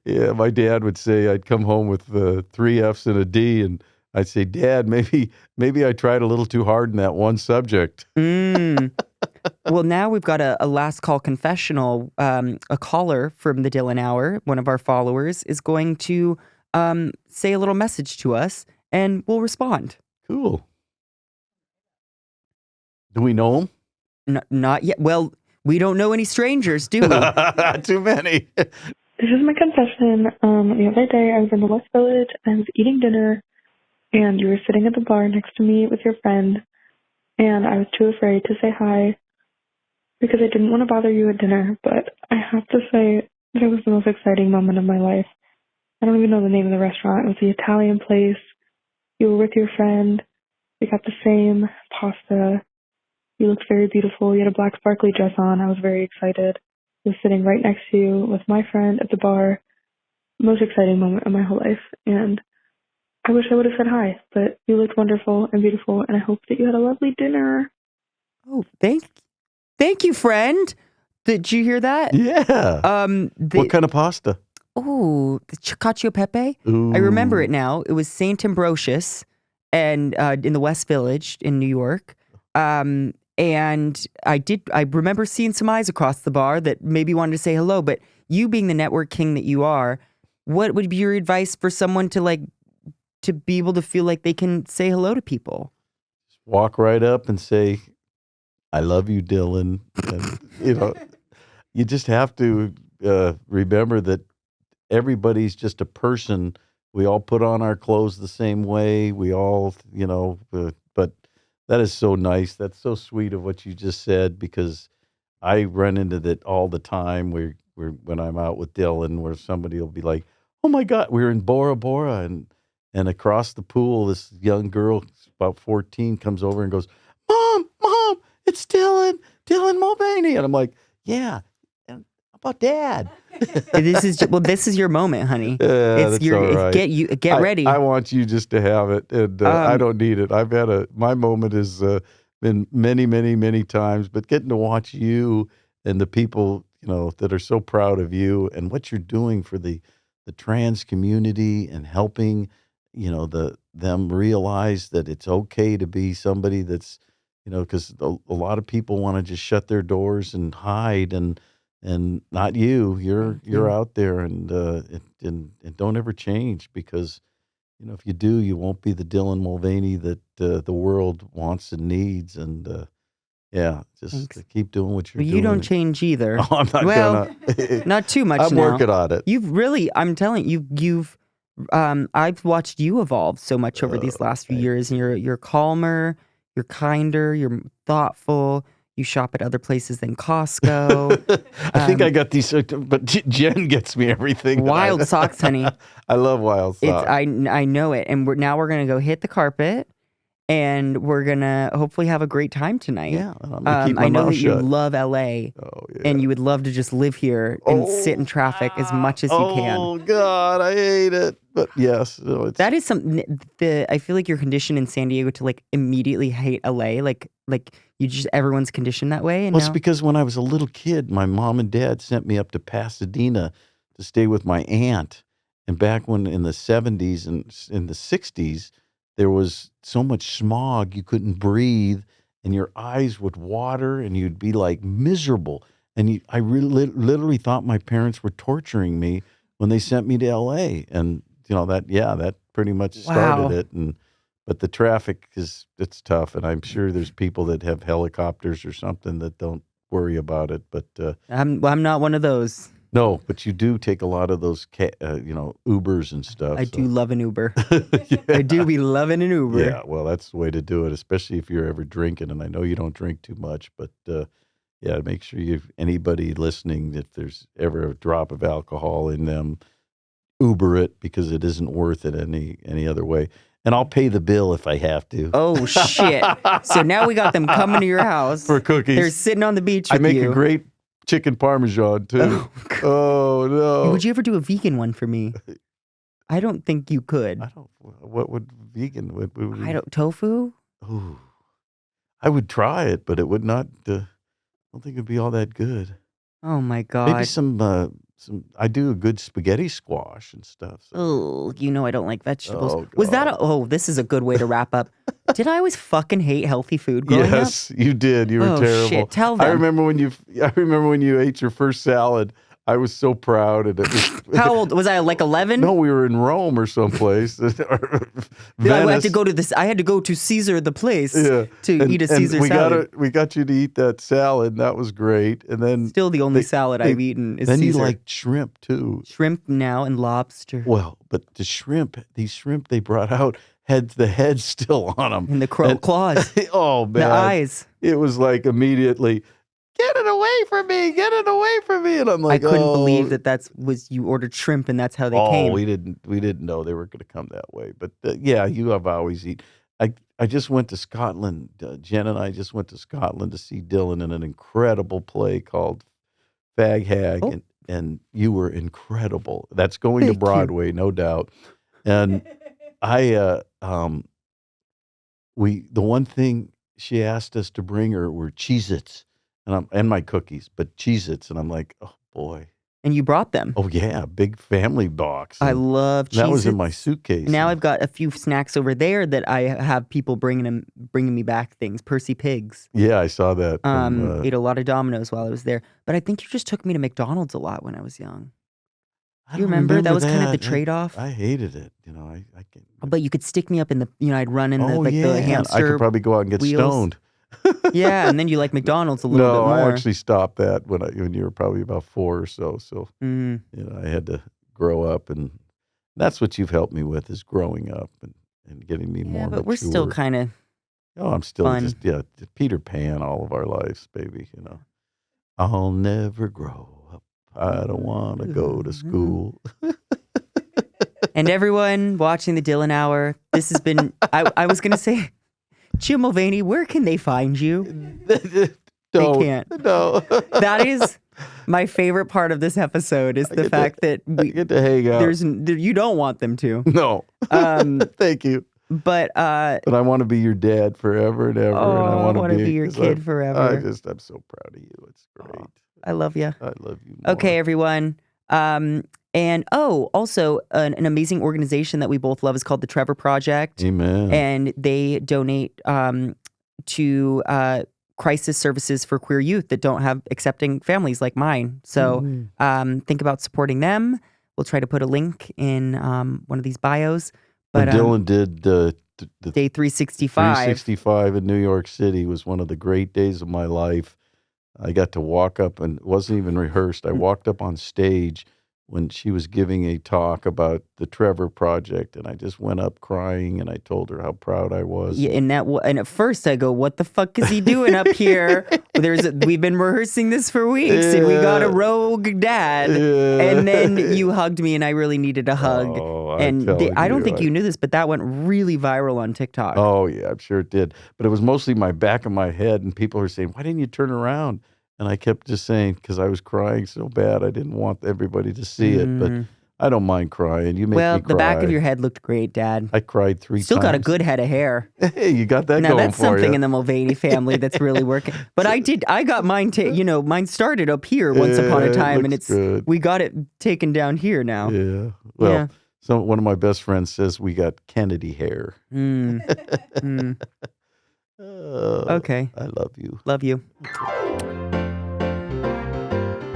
Yeah, my dad would say I'd come home with 3 Fs and a D, and I'd say, Dad, maybe I tried a little too hard in that one subject. Well, now we've got a last call confessional. A caller from the Dylan Hour, one of our followers, is going to say a little message to us, and we'll respond. Cool. Do we know him? Not yet. Well, we don't know any strangers, do we? Too many. This is my confession. The other day, I was in the West Village, and I was eating dinner, and you were sitting at the bar next to me with your friend, and I was too afraid to say hi because I didn't want to bother you at dinner, but I have to say that it was the most exciting moment of my life. I don't even know the name of the restaurant. It was the Italian place. You were with your friend. We got the same pasta. You looked very beautiful. You had a black sparkly dress on. I was very excited. I was sitting right next to you with my friend at the bar. Most exciting moment of my whole life, and I wish I would have said hi, but you looked wonderful and beautiful, and I hope that you had a lovely dinner. Oh, thank you, friend. Did you hear that? Yeah. What kind of pasta? Oh, the cacio pepe. Ooh. I remember it now. It was St. Ambrosius, and in the West Village in New York. And I remember seeing some eyes across the bar that maybe wanted to say hello, but you being the network king that you are, what would be your advice for someone to be able to feel like they can say hello to people? Walk right up and say, I love you, Dylan. And, you just have to remember that everybody's just a person. We all put on our clothes the same way. We all, but that is so nice. That's so sweet of what you just said, because I run into that all the time when I'm out with Dylan, where somebody will be like, oh my God, we were in Bora Bora, and across the pool, this young girl, about 14, comes over and goes, Mom, it's Dylan Mulvaney. And I'm like, yeah, and how about Dad? This is your moment, honey. Yeah, that's all right. Get ready. I want you just to have it, and I don't need it. I've had my moment has been many, many, many times, but getting to watch you and the people, that are so proud of you and what you're doing for the trans community and helping, them realize that it's okay to be somebody that's, because a lot of people want to just shut their doors and hide, and not you. You're out there, and don't ever change, because if you do, you won't be the Dylan Mulvaney that the world wants and needs. And just keep doing what you're doing. You don't change either. Oh, I'm not gonna. Not too much. I'm now. working on it. You've really, I'm telling you've I've watched you evolve so much over these last few years, and you're calmer, you're kinder, you're thoughtful. You shop at other places than Costco. I think I got these, but Jen gets me everything. Wild socks, honey. I love wild socks. I know it, and we're gonna go hit the carpet, and we're gonna hopefully have a great time tonight. Yeah, I'm gonna keep my I know mouth that shut. you love LA, and you would love to just live here and sit in traffic as much as you can. Oh God, I hate it. But yes, that is something. I feel like you're conditioned in San Diego to immediately hate LA, like everyone's conditioned that way. And it's because when I was a little kid, my mom and dad sent me up to Pasadena to stay with my aunt. And back when in the 70s and in the 60s, there was so much smog, you couldn't breathe, and your eyes would water, and you'd be miserable. And I really literally thought my parents were torturing me when they sent me to LA. And that pretty much started it. But the traffic it's tough, and I'm sure there's people that have helicopters or something that don't worry about it. But I'm not one of those. No, but you do take a lot of those, Ubers and stuff. I do love an Uber. Yeah. I do be loving an Uber. Yeah, well, that's the way to do it, especially if you're ever drinking. And I know you don't drink too much, but make sure anybody listening, if there's ever a drop of alcohol in them, Uber it, because it isn't worth it any other way. And I'll pay the bill if I have to. Oh, shit. So now we got them coming to your house. For cookies. They're sitting on the beach with you. I make a great chicken parmesan, too. Oh, no. Would you ever do a vegan one for me? I don't think you could. What would vegan? Tofu? Ooh. I would try it, but it would not, I don't think it'd be all that good. Oh, my God. Maybe some, I do a good spaghetti squash and stuff. So. Oh, I don't like vegetables. Oh, was that this is a good way to wrap up. Did I always fucking hate healthy food growing up? Yes, you did. You were terrible. Shit. Tell them. I remember when you ate your first salad. I was so proud. And it was, how old was I? 11? No, we were in Rome or someplace. I had to go to I had to go to Caesar the place to eat a Caesar salad. We got you to eat that salad, and that was great. And then still the only salad I've eaten is then Caesar. You liked shrimp too. Shrimp now and lobster. Well, but these shrimp they brought out had the head still on them and the claws. Oh man, the eyes. It was immediately. Get it away from me! Get it away from me! And I'm like, I couldn't believe that was you ordered shrimp and that's how they came. Oh, we didn't know they were going to come that way. But you have always eaten. I just went to Scotland. Jen and I just went to Scotland to see Dylan in an incredible play called Fag Hag, and you were incredible. That's going to Broadway, no doubt. And the one thing she asked us to bring her were Cheez-Its. And my cookies, but Cheez-Its, and I'm like, oh boy, And you brought them. Oh, yeah, big family box. I love Cheez-Its. That was in my suitcase. Now I've got a few snacks over there that I have people bringing me back things. Percy Pigs. Yeah, I saw that. Ate a lot of Domino's while I was there. But I think you just took me to McDonald's a lot when I was young. Do you remember? That was kind of the trade-off. I hated it. I can. But you could stick me up in the, I'd run in the hamster I could probably go out and get wheels. stoned. Yeah, and then you like McDonald's a little bit more. No, I actually stopped that when you were probably about 4 or so. So, I had to grow up, and that's what you've helped me with is growing up and getting me more mature. But we're still kind of I'm still fun. just, Peter Pan all of our lives, baby, I'll never grow up. I don't want to go to school. And everyone watching the Dylan Hour, this has been, I was going to say, Jim Mulvaney, where can they find you? They can't. No. That is my favorite part of this episode is the fact that we get to hang out. You don't want them to. No. Thank you. But I want to be your dad forever and ever. Oh, and I want to be your kid forever. I'm so proud of you. It's great. I love you. I love you more. Okay, everyone. And also an amazing organization that we both love is called the Trevor Project. Amen. And they donate to crisis services for queer youth that don't have accepting families like mine. So think about supporting them. We'll try to put a link in one of these bios. But Dylan did the Day 365. 365 in New York City was one of the great days of my life. I got to walk up, and it wasn't even rehearsed. I walked up on stage when she was giving a talk about the Trevor Project, and I just went up crying, and I told her how proud I was. Yeah, and at first I go, "What the fuck is he doing up here?" We've been rehearsing this for weeks, and we got a rogue dad. Yeah. And then you hugged me, and I really needed a hug. Oh, I don't think you knew this, but that went really viral on TikTok. Oh yeah, I'm sure it did. But it was mostly my back of my head, and people were saying, "Why didn't you turn around?" And I kept just saying, because I was crying so bad, I didn't want everybody to see it. But I don't mind crying. You make me cry. Well, the back of your head looked great, Dad. I cried 3 times. Still got a good head of hair. Hey, you got that now, going that's for something you. in the Mulvaney family that's really working. But I got mine, mine started up here once upon a time, and we got it taken down here now. Yeah. Well, So one of my best friends says we got Kennedy hair. Okay. I love you. Love you.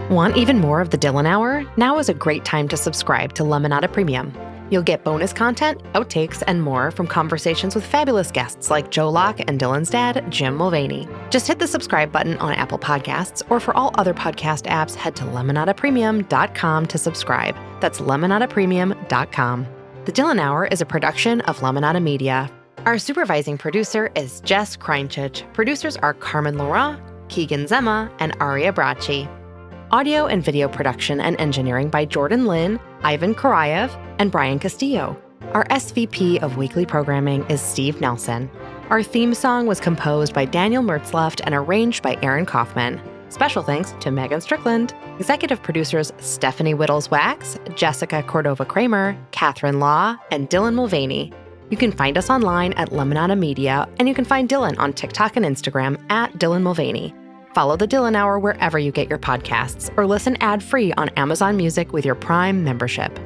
Want even more of the Dylan Hour? Now is a great time to subscribe to Lemonada Premium. You'll get bonus content, outtakes, and more from conversations with fabulous guests like Joe Locke and Dylan's dad, Jim Mulvaney. Just hit the subscribe button on Apple Podcasts, or for all other podcast apps, head to lemonadapremium.com to subscribe. That's lemonadapremium.com. The Dylan Hour is a production of Lemonada Media. Our supervising producer is Jess Kreinchich. Producers are Carmen Laurent, Keegan Zema, and Aria Bracci. Audio and video production and engineering by Jordan Lin, Ivan Karayev, and Brian Castillo. Our SVP of weekly programming is Steve Nelson. Our theme song was composed by Daniel Mertzleft and arranged by Aaron Kaufman. Special thanks to Megan Strickland. Executive producers Stephanie Whittles-Wax, Jessica Cordova-Kramer, Catherine Law, and Dylan Mulvaney. You can find us online at Lemonada Media, and you can find Dylan on TikTok and Instagram at Dylan Mulvaney. Follow The Dylan Hour wherever you get your podcasts, or listen ad-free on Amazon Music with your Prime membership.